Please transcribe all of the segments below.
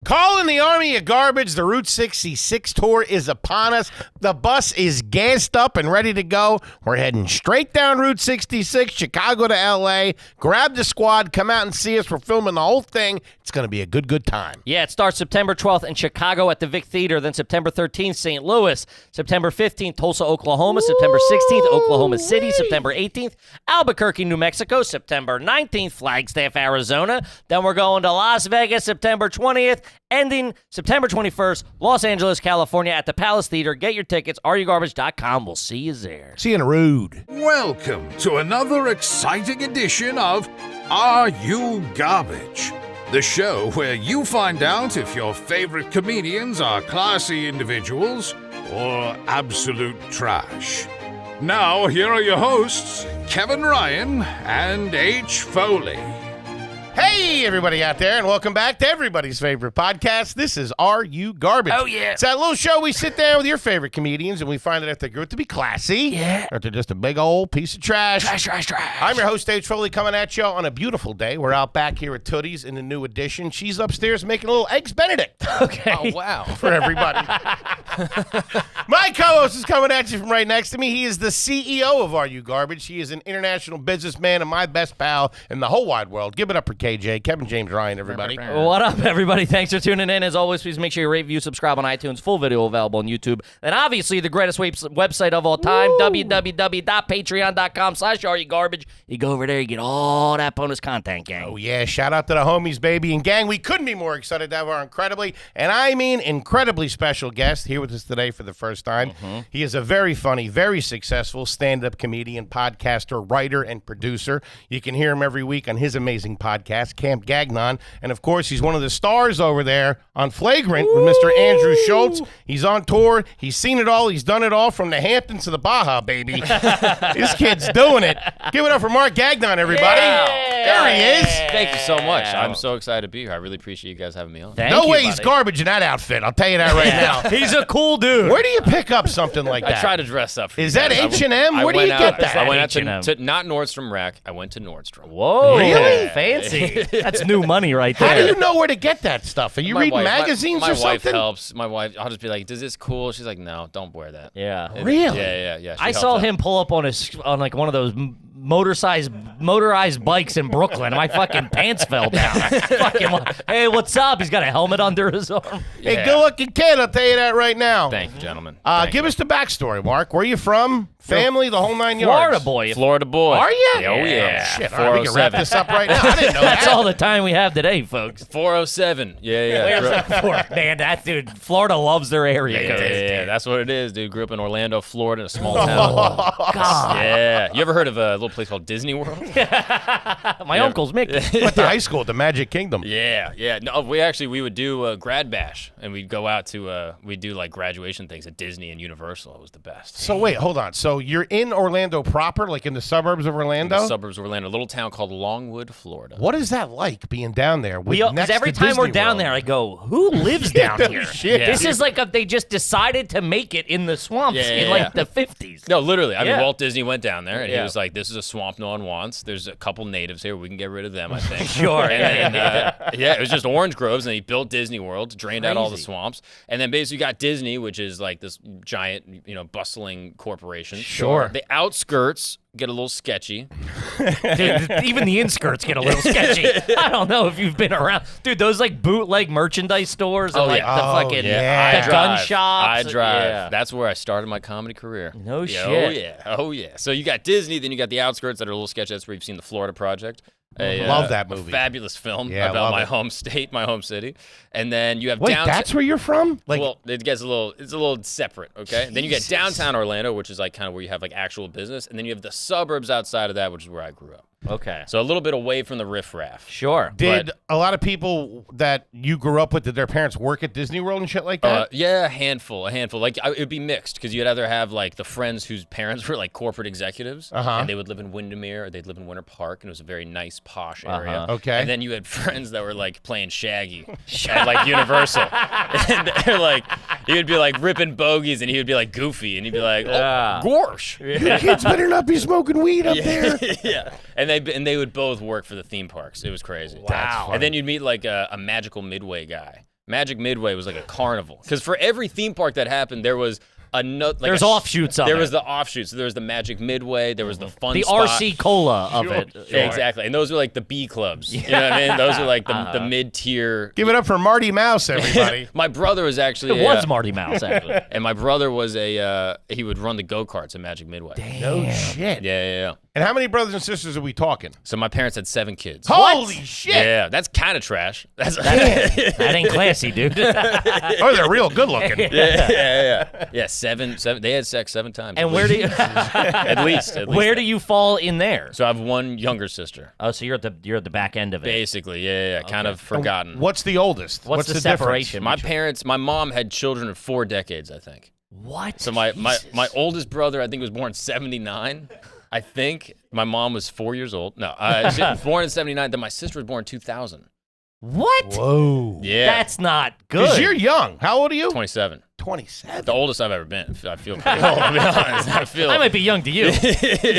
Calling the army of garbage. The Route 66 tour is upon us. The bus is gassed up and ready to go. We're heading straight down Route 66, Chicago to L.A. Grab the squad. Come out and see us. We're filming the whole thing. It's going to be a good time. Yeah, it starts September 12th in Chicago at the Vic Theater. Then September 13th, St. Louis. September 15th, Tulsa, Oklahoma. September 16th, Oklahoma City. September 18th, Albuquerque, New Mexico. September 19th, Flagstaff, Arizona. Then we're going to Las Vegas, September 20th. Ending September 21st, Los Angeles, California at the Palace Theater. Get your tickets, areyougarbage.com. We'll see you there. See you in a rude. Welcome to another exciting edition of Are You Garbage? The show where you find out if your favorite comedians are classy individuals or absolute trash. Now, here are your hosts, Kevin Ryan and H. Foley. Hey, everybody out there, and welcome back to everybody's favorite podcast. This is Are You Garbage? Oh, yeah. It's that little show we sit down with your favorite comedians, and we find out if they're good to be classy, or if they're just a big old piece of trash. Trash. I'm your host, H. Foley, coming at you on a beautiful day. We're out back here at Tootie's in the new edition. She's upstairs making a little Eggs Benedict. Okay. Oh, wow. For everybody. My co-host is coming at you from right next to me. He is the CEO of Are You Garbage. He is an international businessman and my best pal in the whole wide world. Give it up for KJ, Kevin James Ryan, everybody. What up, everybody? Thanks for tuning in. As always, please make sure you rate, review, subscribe on iTunes. Full video available on YouTube. And obviously, the greatest website of all time, www.patreon.com/areyougarbage. You go over there, you get all that bonus content, gang. Oh, yeah. Shout out to the homies, baby. And gang, we couldn't be more excited to have our incredibly, and I mean incredibly special guest here with us today for the first time. He is a very funny, very successful stand-up comedian, podcaster, writer, and producer. You can hear him every week on his amazing podcast, Camp Gagnon. And, of course, he's one of the stars over there on Flagrant with Mr. Andrew Schultz. He's on tour. He's seen it all. He's done it all from the Hamptons to the Baja, baby. This kid's doing it. Give it up for Mark Gagnon, everybody. There he is. Thank you so much. I'm so excited to be here. I really appreciate you guys having me on. No way he's garbage in that outfit. I'll tell you that right now. He's a cool dude. Where do you pick up something like that? I try to dress up for Is you that guys. H&M? Where do you get that? I went out H&M? to not Nordstrom Rack. I went to Nordstrom. Whoa. Really? Fancy. That's new money right there. How do you know where to get that stuff? Are you My reading wife- magazines my or something? wife helps. My wife, I'll just be like, "Is this cool?" She's like, "No, don't wear that." Yeah. Really? Yeah. She I helps saw out. him pull up on like one of those motorized bikes in Brooklyn, and my fucking pants fell down. Hey, what's up? He's got a helmet under his arm. Hey, Yeah. good-looking kid, I'll tell you that right now. Thank you, gentlemen. Thank Give you. us the backstory, Mark. Where are you from? Family, the whole nine Florida yards. boy. Florida boy. Are you? Oh, yeah. Shit, all right, we can wrap 407. this up right now. I didn't know That's that. all the time we have today, folks. 407. Yeah. Where's that for? Man, that dude, Florida loves their area Yeah, code. that's what it is, dude. Grew up in Orlando, Florida, in a small town. God. Yeah. You ever heard of a little place called Disney World? My uncle's Mickey. Went to high school at the Magic Kingdom. Yeah. No, we would do a grad bash, and we'd go out to we'd do like graduation things at Disney and Universal. It was the best. So wait, hold on. So you're in Orlando proper, like in the suburbs of Orlando? The suburbs of Orlando, a little town called Longwood, Florida. What is that like being down there? Because every time we're down there, I go, who lives down no here? shit. This is like they just decided to make it in the swamps in like the 50s. No, literally. I mean, Yeah. Walt Disney went down there, and he Yeah. was like, "This is a swamp no one wants. There's a couple natives here. We can get rid of them, I think." Sure. And then, it was just orange groves, and he built Disney World, drained out all the Crazy. swamps, and then basically got Disney, which is like this giant, bustling corporation. Sure. The outskirts get a little sketchy. Dude, even the inskirts get a little sketchy. I don't know if you've been around. Dude, those like bootleg merchandise stores and Oh, like yeah. the Oh, fucking yeah. the gun shops. I drive. Yeah. That's where I started my comedy career. No Yeah, shit. Oh yeah. So you got Disney, then you got the outskirts that are a little sketchy. That's where you've seen the Florida Project. Love that movie. A fabulous film Yeah, about love my it. home state, my home city. And then you have Wait, downtown. that's where you're from? Like, Well, it's a little separate, okay? And then you get downtown Orlando, which is like kind of where you have like actual business, and then you have the suburbs outside of that, which is where I grew up. Okay. So a little bit away from the riffraff. Sure. did a lot of people that you grew up with, did their parents work at Disney World and shit like that? Yeah, a handful. Like it'd be mixed because you'd either have like the friends whose parents were like corporate executives, and they would live in Windermere or they'd live in Winter Park, and it was a very nice posh area. Okay. And then you had friends that were like playing Shaggy at like Universal, and they're like, he would be like ripping bogeys, and he would be like Goofy, and he'd be like, "Oh, gorsh." The kids better not be smoking weed up there. Yeah, and they would both work for the theme parks. It was crazy. Wow. And then you'd meet like a magical Midway guy Magic Midway was like a carnival. Because for every theme park that happened, there was there's offshoots of it. There was the offshoots. So there was the Magic Midway. There was the fun the spot. RC Cola of it. Yeah, exactly. And those were like the B clubs. You know what I mean? Those are like the mid-tier. Give it up for Marty Mouse, everybody. My brother was actually It was Marty Mouse, actually. and my brother was he would run the go-karts at Magic Midway. Damn. No shit. Yeah. And how many brothers and sisters are we talking? So my parents had 7 kids. Holy shit. Yeah, that's kind of trash. That That ain't classy, dude. Oh, they're real good looking. yeah, 7. They had sex 7 times. And where do you at least. where do you fall in there? So I have one younger sister. Oh, so you're at the back end of it. Basically, yeah. Kind of forgotten. What's the oldest? What's the difference? separation? My mom had children of 4 decades, I think. What? So my oldest brother, I think, was born in 79. I think my mom was 4 years old. No, she was born in 79. Then my sister was born in 2000. What? Whoa. Yeah. That's not good. Because you're young. How old are you? 27. 27. The oldest I've ever been. I feel pretty old, to be honest. I might be young to you,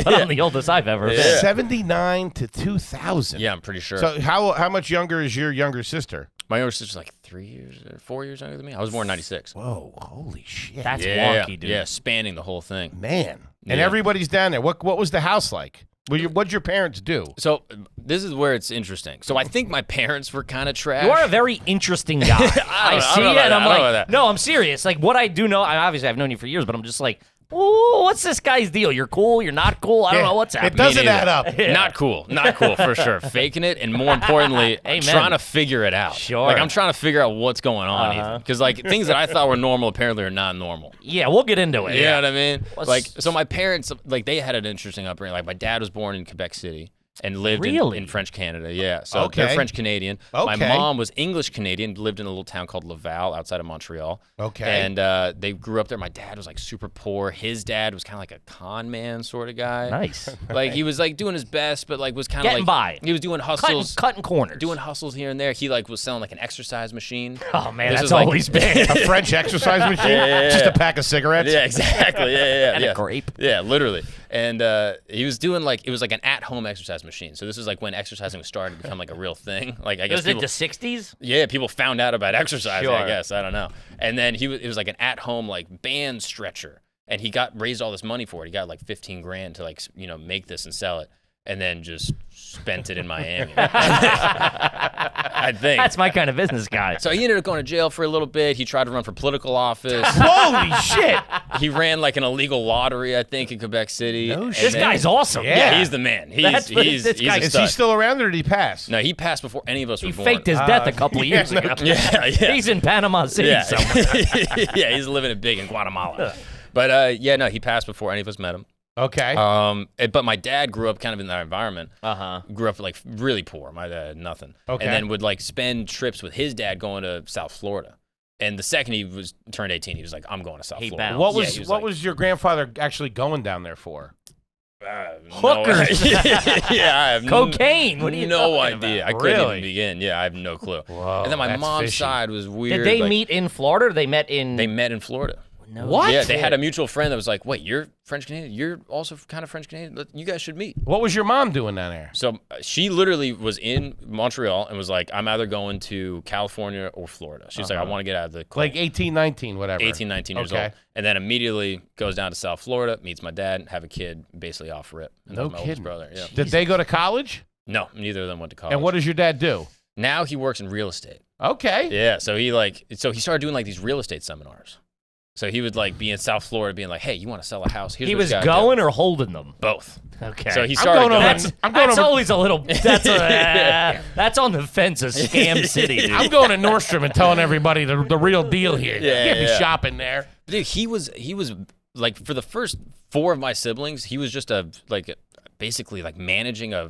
but I'm the oldest I've ever been. 79 to 2000. Yeah, I'm pretty sure. So how much younger is your younger sister? My younger sister's like 3 years or 4 years younger than me. I was born in 96. Whoa, holy shit. That's Yeah, wonky, dude. yeah, spanning the whole thing. Man. And Yeah. everybody's down there. What was the house like? What'd your parents do? So this is where it's interesting. So I think my parents were kind of trash. You are a very interesting guy. I see know it, about and that. I'm I don't know about like, that. no, I'm serious. Like, what I do know, obviously I've known you for years, but I'm just like, oh, what's this guy's deal? You're cool, you're not cool. I don't know what's happening. It doesn't neither. add up. Not cool for sure. Faking it, and more importantly, Amen. trying to figure it out. Sure. Like I'm trying to figure out what's going on, because like things that I thought were normal apparently are not normal. Yeah, we'll get into it. You know what I mean? What's- Like, so my parents, like, they had an interesting upbringing. Like, my dad was born in Quebec City and lived Really? in French Canada. Yeah, so Okay. they're French Canadian. My Okay. mom was English Canadian, lived in a little town called Laval outside of Montreal. Okay. And they grew up there. My dad was like super poor. His dad was kind of like a con man sort of guy. Nice. Like he was like doing his best, but like was kind of Getting like by. He was doing hustles. Cutting corners. Doing hustles here and there. He like was selling like an exercise machine. Oh, man, This that's was, like- all he's been. A French exercise machine? Yeah. Just a pack of cigarettes? Yeah, exactly. Yeah. And a grape. Yeah, literally. And he was doing like it was like an at-home exercise machine. So this is like when exercising was starting to become like a real thing. Like I guess Was it people, the 60s? yeah, people found out about exercising. I Sure. guess I don't know. And then it was like an at-home like band stretcher, and he raised all this money for it. He got like 15 grand to like make this and sell it, and then just spent it in Miami. I think. That's my kind of business guy. So he ended up going to jail for a little bit. He tried to run for political office. Holy shit. He ran like an illegal lottery, I think, in Quebec City. No And shit. This then- guy's awesome. Yeah, he's the man. That's what He's this guy- a Is stud. he still around or did he pass? No, he passed before any of us He were born. faked his death a couple of years ago. Yeah. He's in Panama City Yeah. somewhere. Yeah, he's living it big in Guatemala. But no, he passed before any of us met him. Okay. But my dad grew up kind of in that environment. Uh-huh. Grew up like really poor. My dad had nothing. Okay. And then would like spend trips with his dad going to South Florida. And the second he turned 18, he was like, "I'm going to South He Florida." bounced. what Yeah, was he was what like, was your grandfather actually going down there for? Hookers. No, yeah, I have Cocaine. What are you no talking idea. about? I couldn't Really? even begin. Yeah, I have no clue. Whoa, and then my that's mom's fishy. side was weird. Did they like, meet in Florida or they met in... They met in Florida. No What? Yeah, they had a mutual friend that was like, "Wait, you're French Canadian? You're also kind of French Canadian? You guys should meet." What was your mom doing down there? So she literally was in Montreal and was like, "I'm either going to California or Florida." She's like, "I want to get out of the cold." Like 18, 19, whatever. 18, 19 years Okay. old. And then immediately goes down to South Florida, meets my dad, have a kid, basically off rip. And No that was my oldest kidding. brother. Yeah. Did they go to college? No, neither of them went to college. And what does your dad do? Now he works in real estate. Okay. Yeah, so he started doing like these real estate seminars. So he would like be in South Florida being like, "Hey, you want to sell a house? Here's He what was you gotta do." going or holding them? Both. Okay. So he I'm started going over- going. I'm going That's over- always a little... That's on the fence of Scam City, dude. I'm going to Nordstrom and telling everybody the real deal here. You can't be yeah. shopping there. Dude, he was like for the first 4 of my siblings, he was just basically like managing a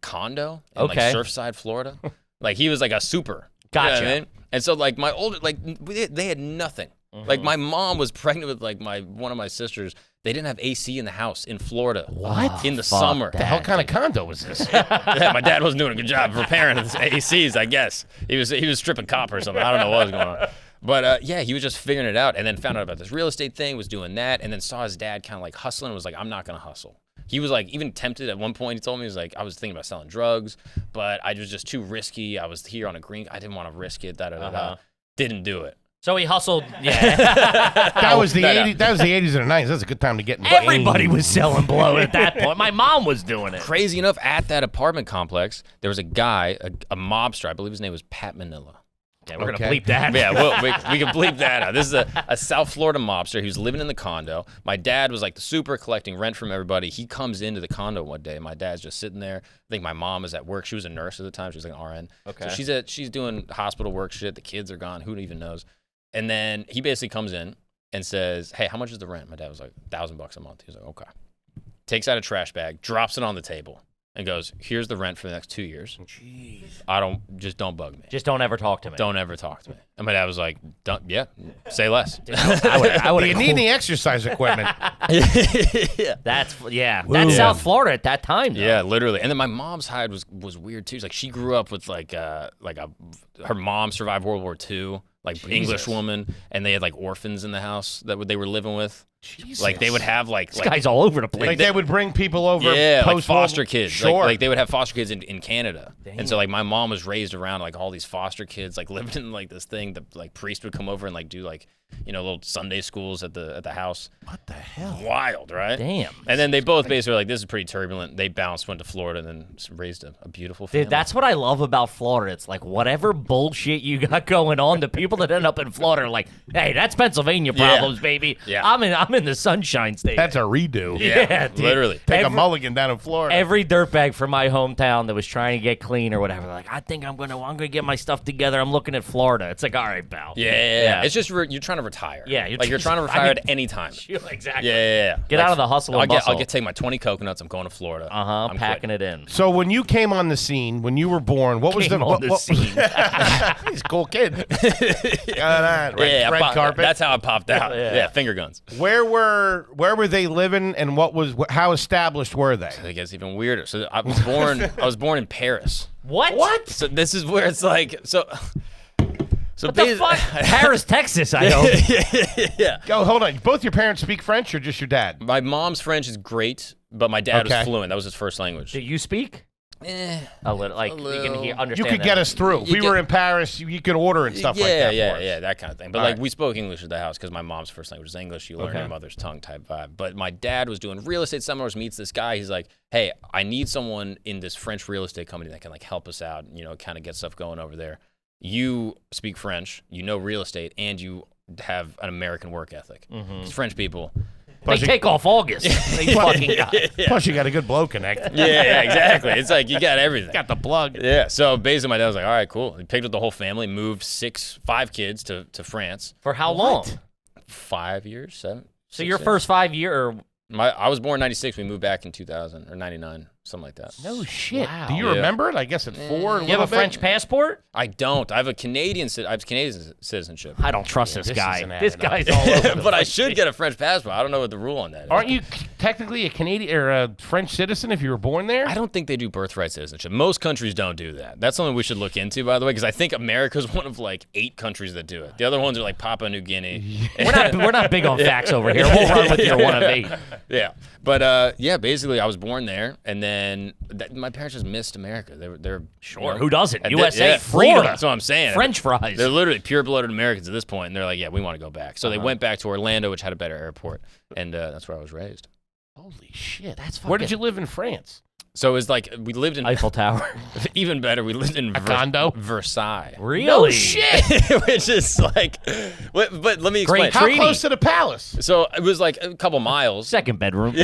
condo in like Okay. Surfside, Florida. Like he was like a super. You know what Gotcha. I mean? And so like my older they had nothing. Like my mom was pregnant with like one of my sisters. They didn't have AC in the house in Florida. What? In the Fuck summer. The hell kind of condo was this? Yeah, my dad wasn't doing a good job repairing his ACs, I guess. He was stripping copper or something. I don't know what was going on. But yeah, he was just figuring it out and then found out about this real estate thing, was doing that, and then saw his dad kind of like hustling and was like, "I'm not going to hustle." He was like even tempted at one point. He told me, he was like, "I was thinking about selling drugs, but I was just too risky. I was here on a green. I didn't want to risk it, da-da-da-da." didn't do it. So he hustled. Yeah. That was the 80s. That was the 80s and the 90s. That's a good time to get in. Everybody was selling blow at that point. My mom was doing it. Crazy enough, at that apartment complex, there was a guy, a mobster. I believe his name was Pat Manila. Yeah, we're gonna bleep that. Yeah, we can bleep that out. This is a South Florida mobster. He was living in the condo. My dad was like the super collecting rent from everybody. He comes into the condo one day. My dad's just sitting there. I think my mom was at work. She was a nurse at the time. She was like an RN. Okay. So she's doing hospital work shit. The kids are gone. Who even knows? And then he basically comes in and says, "Hey, how much is the rent?" My dad was like, $1,000 a month. He was like, "Okay." Takes out a trash bag, drops it on the table, and goes, "Here's the rent for the next 2 years. Jeez. Just don't bug me. Just don't ever talk to me. Don't ever talk to me." And my dad was like, say less. I would. Do you need any exercise equipment? That's South Florida at that time, though. Yeah, literally. And then my mom's side was weird too. It's like she grew up with her mom survived World War II, English woman, and they had like orphans in the house that they were living with. Jesus. Like they would have this guy's all over the place. Like they would bring people over. Yeah, like foster kids. Sure. Like they would have foster kids in Canada. Damn. And so like my mom was raised around like all these foster kids, like living in like this thing. The like priest would come over and like do like little Sunday schools at the house. What the hell? Wild, right? Damn. And then they both basically were like, this is pretty turbulent. They bounced, went to Florida, and then raised a beautiful family. Dude, that's what I love about Florida. It's like whatever bullshit you got going on, the people that end up in Florida are like, hey, that's Pennsylvania problems, baby. Yeah. I'm in the Sunshine State. That's a redo. Yeah, dude. Literally. Take a mulligan down in Florida. Every dirtbag from my hometown that was trying to get clean or whatever, like, I think I'm gonna get my stuff together. I'm looking at Florida. It's like, all right, pal. Yeah. It's just you're trying to retire. Yeah, you're trying to retire at any time. Exactly. Yeah. Get out of the hustle and bustle. I'll take my 20 coconuts. I'm going to Florida. I'm packing it in. So when you came on the scene, when you were born, what was the scene? He's a cool kid. Red carpet. That's how I popped out. Yeah, finger guns. Where were they living, and how established were they? I guess even weirder. So I was born in Paris. What? So this is where it's like so. What the fuck? Paris, Texas, I know. Yeah. Go, hold on. Both your parents speak French or just your dad? My mom's French is great, but my dad was fluent. That was his first language. Do you speak? A little. Like, you can understand. You could get us through. We were in Paris. You could order and stuff like that. Yeah, that kind of thing. But we spoke English at the house because my mom's first language is English. You learn your mother's tongue type vibe. But my dad was doing real estate seminars, meets this guy. He's like, hey, I need someone in this French real estate company that can like help us out, kind of get stuff going over there. You speak French, you know real estate, and you have an American work ethic. Because French people, they take off August. They fucking got it. Plus, you got a good blow connect. Yeah, exactly. It's like you got everything. Got the plug. Yeah. So basically, my dad was like, "All right, cool." He picked up the whole family, moved 5 kids to France. For how long? 5 years, 7. So your first 5 year. I was born in '96. We moved back in 2000 or '99, something like that. No shit. Wow. Do you remember it? I guess at 4. You have a French passport? I don't. I have Canadian citizenship. I don't trust this guy. This guy's all over. But I should get a French passport. I don't know what the rule on that is. Aren't you technically a Canadian or a French citizen if you were born there? I don't think they do birthright citizenship. Most countries don't do that. That's something we should look into, by the way, because I think America's one of like 8 countries that do it. The other ones are like Papua New Guinea. We're not big on facts over here. We'll run with your 1 of 8. Yeah, but basically I was born there, and then my parents just missed America. They're sure. Who doesn't? USA, Florida. Freedom. That's what I'm saying. French fries. They're literally pure-blooded Americans at this point, and they're like, yeah, we want to go back. So they went back to Orlando, which had a better airport, and that's where I was raised. Holy shit! That's fucking... Where did you live in France? So it was like we lived in Eiffel Tower. Even better, we lived in condo? Versailles. Really? No shit. Which is like, but let me explain. Great How treaty. close to the palace? So it was like a couple miles. Second bedroom.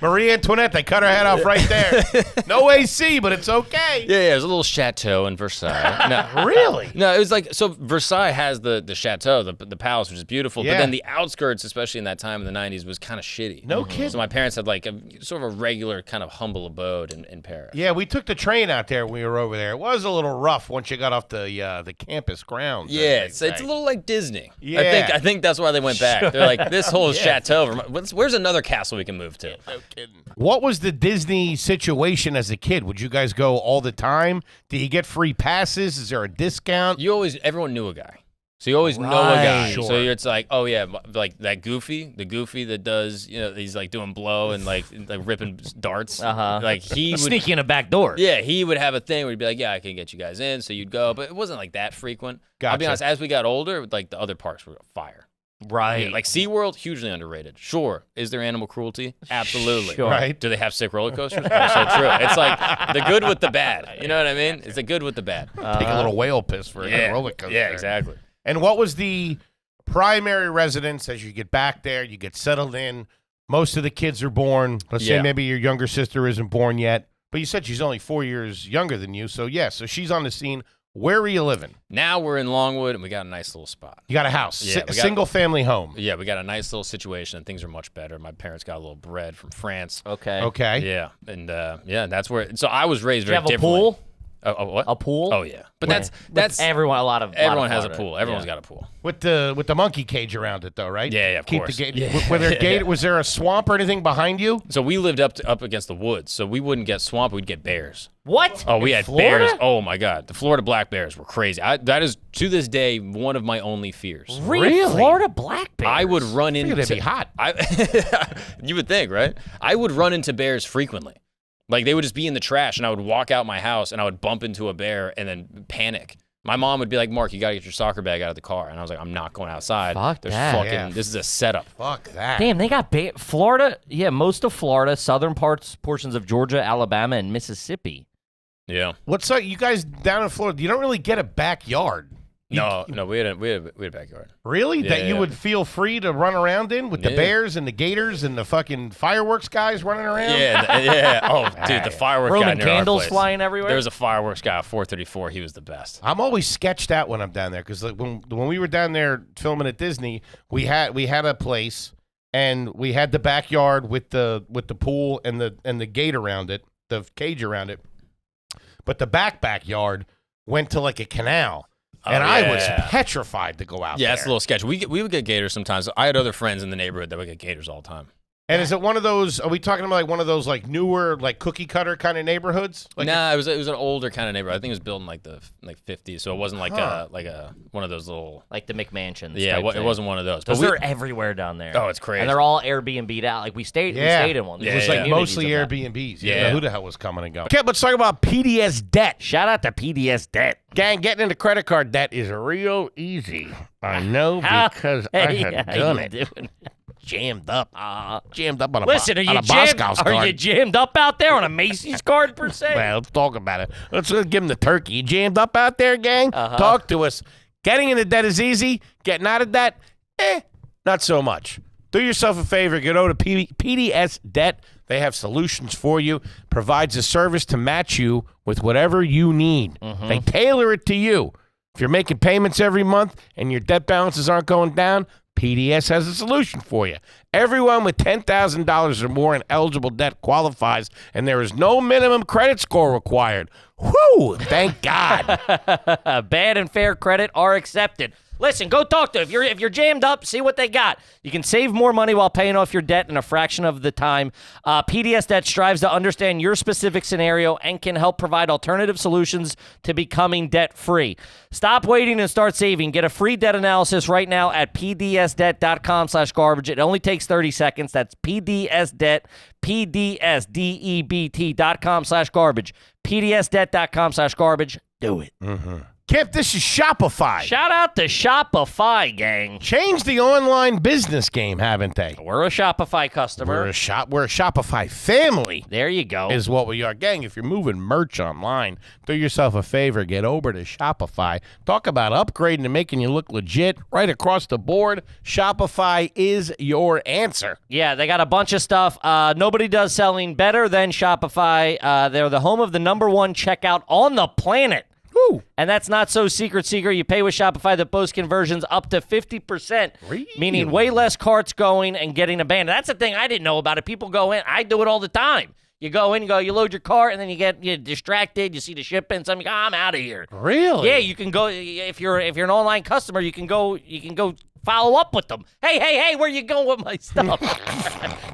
Marie Antoinette, they cut her head off right there. No AC, but it's okay. Yeah, there's a little chateau in Versailles. No, Really? no, it was like, so Versailles has the chateau, the palace, which is beautiful, Yeah. but then the outskirts, especially in that time in the 90s, was kind of shitty. No kidding. So my parents had like sort of a regular kind of humble abode in Paris. Yeah, we took the train out there when we were over there. It was a little rough once you got off the campus grounds. Yeah, it's a little like Disney. Yeah. I think that's why they went back. They're like, this whole chateau, where's another castle we can move to? No kidding. What was the Disney situation as a kid? Would you guys go all the time? Do you get free passes? Is there a discount? Everyone knew a guy. So you always know a guy. Sure. So it's like, oh yeah, like that the goofy that does, he's like doing blow and like ripping darts. Like he would sneaking in a back door. Yeah, he would have a thing where he'd be like, yeah, I can get you guys in. So you'd go, but it wasn't like that frequent. Gotcha. I'll be honest, as we got older, like the other parks were fire. Right. Yeah, like SeaWorld, hugely underrated. Sure. Is there animal cruelty? Absolutely. Sure. Right. Do they have sick roller coasters? Also true. It's like the good with the bad. You know what I mean? It's the good with the bad. Take a little whale piss for a roller coaster. Yeah, exactly. And what was the primary residence as you get back there? You get settled in. Most of the kids are born. Let's say maybe your younger sister isn't born yet. But you said she's only 4 years younger than you. So, so she's on the scene. Where are you living? Now we're in Longwood, and we got a nice little spot. You got a house, Yeah, single-family home. Yeah, we got a nice little situation, and things are much better. My parents got a little bread from France. Okay. Okay. Yeah, and that's where. So I was raised Do you very have a differently. pool? What? A pool? Oh yeah, but that's everyone. everyone has a Florida. pool. Everyone's Yeah. got a pool. With the monkey cage around it, though, right? Yeah, of Keep course. the gate. Was there a swamp or anything behind you? So we lived up against the woods, so we wouldn't get swamp. We'd get bears. What? Oh, we had Florida? bears. Oh my God, the Florida black bears were crazy. That is to this day one of my only fears. Really? Florida black bears? I would run into. It'd be hot. You would think, right? I would run into bears frequently. Like they would just be in the trash, and I would walk out my house, and I would bump into a bear, and then panic. My mom would be like, "Mark, you gotta get your soccer bag out of the car," and I was like, "I'm not going outside. Fuck There's that. fucking. Yeah. This is a setup." Fuck that. Damn, they got Florida. Yeah, most of Florida, southern portions of Georgia, Alabama, and Mississippi. Yeah. What's up, you guys down in Florida? You don't really get a backyard. No, we had a backyard. Really? Yeah, That you yeah. would feel free to run around in with the Yeah. bears and the gators and the fucking fireworks guys running around? Yeah. Oh, dude, the fireworks guy Roman near our candles place. flying everywhere. There was a fireworks guy at 434. He was the best. I'm always sketched out when I'm down there because when we were down there filming at Disney, we had a place and we had the backyard with the pool and the gate around it, the cage around it. But the backyard went to like a canal. And I was petrified to go out there. Yeah, it's a little sketchy. We would get gators sometimes. I had other friends in the neighborhood that would get gators all the time. And is it one of those, are we talking about like one of those like newer, like cookie cutter kind of neighborhoods? Like Nah, it was an older kind of neighborhood. I think it was built in like the 50s, so it wasn't like a one of those little. like the McMansions. Yeah, type it wasn't one of those. Because But they're everywhere down there. Oh, it's crazy. And they're all Airbnb'd out. Like we stayed in one. It was like mostly Airbnbs. You Yeah. didn't know who the hell was coming and going. Okay, let's talk about PDS debt. Shout out to PDS debt. Gang, getting into credit card debt is real easy. I know because I have done it. Jammed up on a Listen, are on you a Boscov's are you card. jammed up out there on a Macy's card per se? Well, let's talk about it. Let's give him the turkey. You jammed up out there, gang? Talk to us. Getting into debt is easy. Getting out of debt, not so much. Do yourself a favor. Go to PDS Debt. They have solutions for you. Provides a service to match you with whatever you need. They tailor it to you. If you're making payments every month and your debt balances aren't going down, PDS has a solution for you. Everyone with $10,000 or more in eligible debt qualifies, and there is no minimum credit score required. Whew! Thank God. Bad and fair credit are accepted. Listen, go talk to them. If you're jammed up, see what they got. You can save more money while paying off your debt in a fraction of the time. PDS Debt strives to understand your specific scenario and can help provide alternative solutions to becoming debt-free. Stop waiting and start saving. Get a free debt analysis right now at pdsdebt.com/garbage. It only takes 30 seconds. That's PDSdebt, PDSDEBT.com/garbage. PDSdebt.com/garbage. Do it. Kip, this is Shopify. Shout out to Shopify, gang. Changed the online business game, haven't they? We're a Shopify customer. We're a Shopify family. There you go. Is what we are. Gang, if you're moving merch online, do yourself a favor. Get over to Shopify. Talk about upgrading and making you look legit right across the board. Shopify is your answer. Yeah, they got a bunch of stuff. Nobody does selling better than Shopify. They're the home of the #1 checkout on the planet. Woo. And that's not so secret. You pay with Shopify that boasts conversions up to 50%, meaning way less carts going and getting abandoned. That's the thing I didn't know about it. People go in. I do it all the time. You go in, you load your cart, and then you're distracted. You see the shipping, something. I'm out of here. Really? Yeah, you can go if you're an online customer. You can go follow up with them. Hey, where you going with my stuff?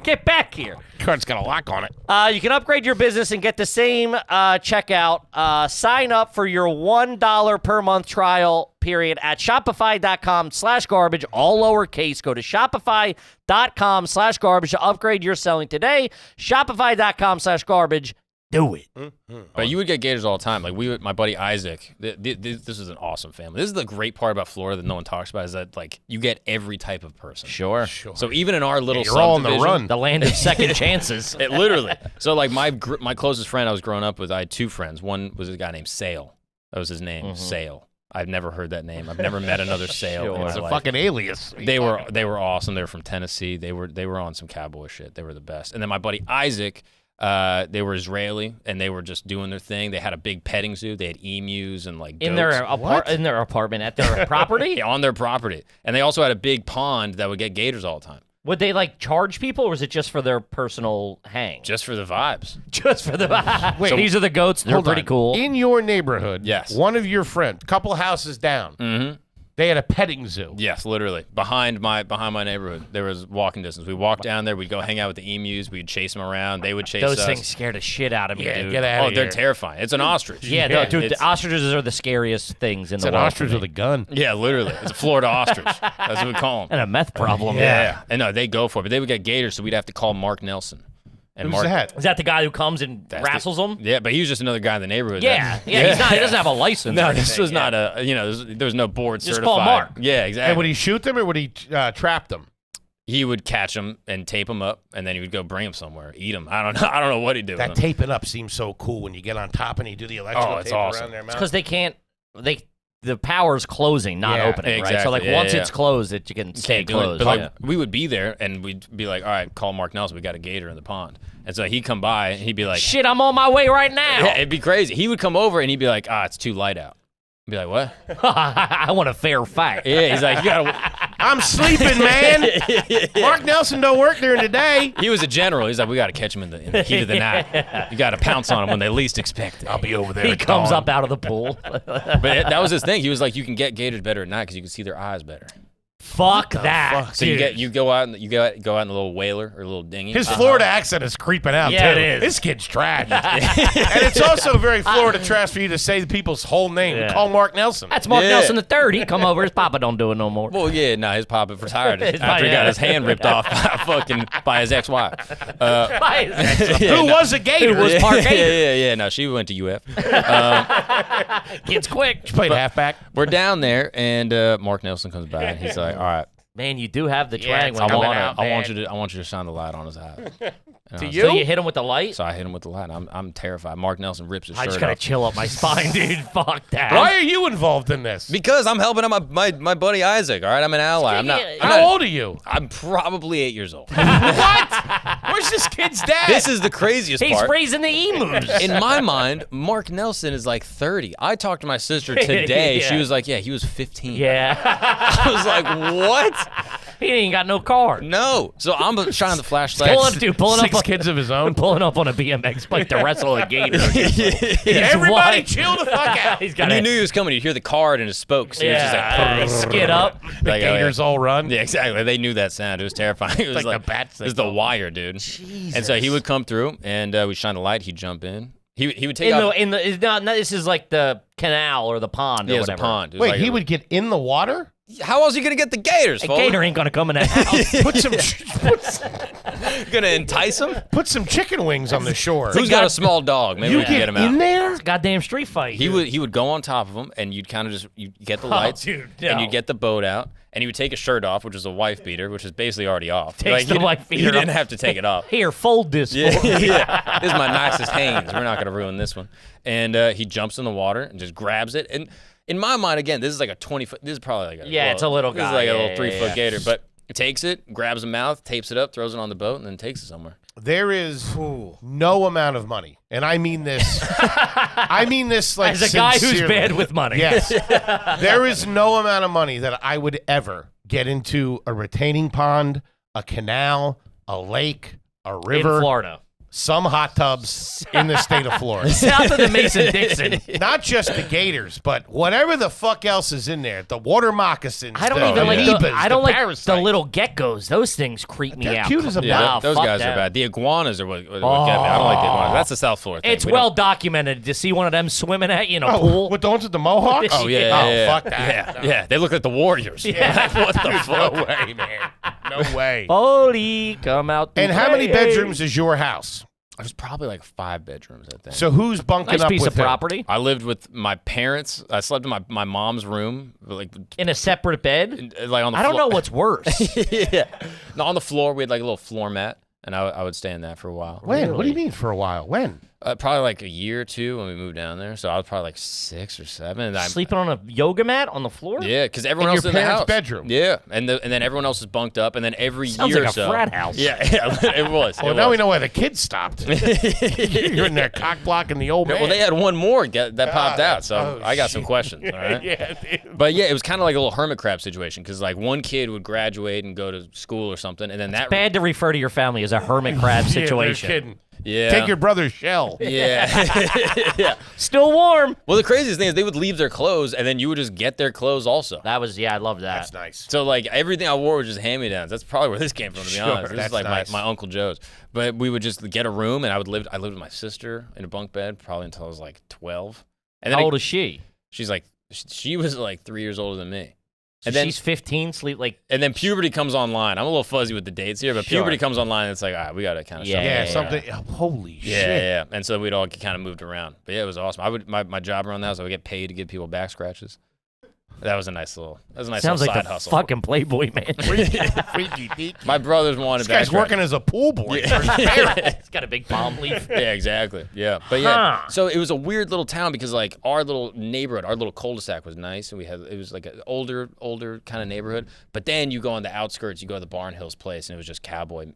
Get back here. Cart's got a lock on it. You can upgrade your business and get the same checkout. Sign up for your $1 per month trial period, at shopify.com/garbage, all lowercase. Go to shopify.com/garbage to upgrade your selling today. Shopify.com/garbage. Do it. But you would get gators all the time. Like my buddy Isaac. This is an awesome family. This is the great part about Florida that no one talks about is that like you get every type of person. Sure. So even in our little you're all on the subdivision, run. The land of second chances. It literally. So like my closest friend I was growing up with, I had two friends. One was a guy named Sale. That was his name, Sale. I've never heard that name. I've never met another Sale in my It's a life. fucking alias. They were awesome. They were from Tennessee. They were on some cowboy shit. They were the best. And then my buddy Isaac, they were Israeli and they were just doing their thing. They had a big petting zoo. They had emus and like goats. In their apartment at their property? Yeah, on their property. And they also had a big pond that would get gators all the time. Would they like charge people, or was it just for their personal hang? Just for the vibes. Just for the Wait, these are the goats. They're Hold pretty on. cool. In your neighborhood, Yes. one of your friends, couple houses down, they had a petting zoo. Yes, literally. Behind my neighborhood. There was walking distance. We walked down there, we'd go hang out with the emus, we'd chase them around, they would chase Those us. things scared the shit out of me, Yeah, dude. get out Oh, of they're here. terrifying. It's an ostrich. Yeah, Yeah, dude, it's- the ostriches are the scariest things in It's the an world. ostrich with a gun. Yeah, literally. It's a Florida ostrich. That's what we call them. And a meth problem. Yeah. And no, they go for it. But they would get gators, so we'd have to call Mark Nelson. And Who's that? Is that the guy who comes and wrestles them? Yeah, but he was just another guy in the neighborhood. Yeah, He doesn't have a license. No, or this anything, was not a, there was no board Just certified. call Mark. Yeah, exactly. And would he shoot them or would he trap them? He would catch them and tape them up, and then he would go bring them somewhere, eat them. I don't know what he'd do. That with 'em. taping up seems so cool when you get on top and you do the electrical Oh, it's tape awesome. around their mouth. because they can't. The power's closing, not Yeah, opening, right? So exactly. like Yeah, once yeah. it's closed, you can stay Can't do it. closed. But like yeah. we would be there, and we'd be like, "All right, call Mark Nelson. We got a gator in the pond." And so he'd come by, and he'd be like, Shit, I'm on my way right now. Yeah, it'd be crazy. He would come over, and he'd be like, "It's too light out." I'd be like, "What?" I want a fair fight. Yeah, he's like, "You gotta." I'm sleeping, man. Mark Nelson don't work during the day. He was a general. He's like, "We got to catch him in the heat of the night. You got to pounce on him when they least expect it." I'll be over there. He at comes dawn. up out of the pool. But that was his thing. He was like, "You can get gators better at night because you can see their eyes better." Fuck that. fuck? So you go out in the little whaler or a little dinghy. His Florida accent is creeping out, Yeah, too. it is. This kid's trash. And it's also very Florida trash for you to say the people's whole name. Yeah. Call Mark Nelson. That's Mark Yeah. Nelson III. He come over. His papa don't do it no more. Well, yeah, no, his papa retired His after he yeah. got his hand ripped off by his ex-wife. Who was a gator. Who was part gator. Yeah. No, she went to UF. Kids quick. Played halfback. We're down there, and Mark Nelson comes by, and he's like, "All right, Man, you do have the Yeah, twang it's when I you coming want out, to. man. want you to shine the light on his eyes." And I was you? So you hit him with the light? So I hit him with the light. I'm terrified. Mark Nelson rips his I shirt just gotta off. chill up my spine, dude. Fuck that. Why are you involved in this? Because I'm helping out my buddy Isaac. All right, I'm an ally. I'm not. How old are you? I'm probably 8 years old. What? Where's this kid's dad? This is the craziest He's part. raising the emus. In my mind, Mark Nelson is like 30. I talked to my sister today. Yeah. She was like, "Yeah, he was 15." Yeah. I was like, "What?" He ain't got no car. No. So I'm shining the flashlight. Pulling Six up, kids of his own. pulling up on a BMX bike to wrestle a gator. Everybody white. chill the fuck out. He's got And you a, knew he was coming. You hear the card and his spokes. And yeah, it's just skid up. The like, gators all run. Yeah, exactly. They knew that sound. It was terrifying. It was like the bats It was the wire, dude. And so he would come through, and we shine the light. He'd jump in. He would take off. This is like the canal or the pond Yeah, or it was a whatever. pond. It was Wait, like he would get in the water? How else are you gonna get the gators? A Foley? gator ain't gonna come in that house. Gonna entice them? Put some chicken wings on the shore. Who's got a small dog? Maybe You we can get get him out. in there? Goddamn street fight. He would go on top of him, and you'd kind of just you get the lights, dude, and no. you'd get the boat out, and he would take his shirt off, which is a wife beater, which is basically already off. Takes the you- wife beater You didn't off. have to take it off. Here, fold this. Yeah, for me. yeah. This is my nicest Hanes. We're not gonna ruin this one. And he jumps in the water and just grabs it. And in my mind, again, this is like a 20-foot. This is probably like a It's a little This guy. is like Yeah, a little yeah, 3-foot yeah. gator, but he takes it, grabs the mouth, tapes it up, throws it on the boat, and then takes it somewhere. There is no amount of money, and I mean this. I mean this like As a guy who's sincerely. bad with money. Yes, there is no amount of money that I would ever get into a retaining pond, a canal, a lake, a river. In Florida. some hot tubs in the state of Florida. South of the Mason-Dixon. Not just the gators, but whatever the fuck else is in there. The water moccasins. I don't the even like amoebas, I don't like parasites. the little geckos. Those things creep me They're out. cute as a Yeah, Nah, those fuck guys them. are bad. The iguanas are what get me. I don't like the iguanas. That's the South Florida thing. It's We well don't- documented to see one of them swimming at you in a Oh, pool. with the ones with the mohawks? Oh, yeah. fuck that. Yeah, they look like the Warriors. Yeah. What the fuck? No way, man. No way. Holy, come out. And how many bedrooms is your house? It was probably like 5 bedrooms, I think. So who's bunking Nice up piece with of who? property I lived with my parents. I slept in my mom's room, like in a separate bed. like on the I don't floor. know what's worse. Yeah. No, on the floor we had like a little floor mat, and I would stay in that for a while. When? What do you mean for a while? When? Probably like a year or two when we moved down there. So I was probably like 6 or 7. And Sleeping on a yoga mat on the floor. Yeah, because everyone In else your is in the parents' house. bedroom? Yeah, and then everyone else is bunked up, and then every Sounds year like or a so. frat house. Yeah, it was. Well, it now was. we know why the kids stopped. You're in there cock blocking the old man. Well, they had one more that popped out, so oh, I got some questions. All right. Yeah, dude. But yeah, it was kind of like a little hermit crab situation because like one kid would graduate and go to school or something, and then that. Bad to refer to your family as a hermit crab Yeah, they're situation. kidding. Yeah. Take your brother's shell. Yeah. Yeah. Still warm. Well, the craziest thing is they would leave their clothes, and then you would just get their clothes also. That was I love that. That's nice. So like everything I wore was just hand-me-downs. That's probably where this came from, to be Sure, honest. This that's is like nice. my Uncle Joe's. But we would just get a room, and I lived with my sister in a bunk bed probably until I was like 12. And then How old is she? she's like she was like 3 years older than me. So And then she's 15. Sleep like and then puberty comes online. I'm a little fuzzy with the dates here, but Sure. puberty comes online. And it's like, all right, we got to kind of Yeah, Yeah, yeah, something. Holy Yeah, shit. yeah. And so we'd all kind of moved around. But yeah, it was awesome. I would my job around the house, I would get paid to give people back scratches. That was a nice little sounds little like side the hustle. fucking Playboy man. Freaky deaky. My brothers wanted This guy's back working as a pool boy. for his parents. He's got a big palm leaf. Yeah, exactly. Yeah, but yeah. Huh. So it was a weird little town because like our little neighborhood, our little cul-de-sac was nice, and it was like an older kind of neighborhood. But then you go on the outskirts, you go to the Barn Hills place, and it was just cowboys.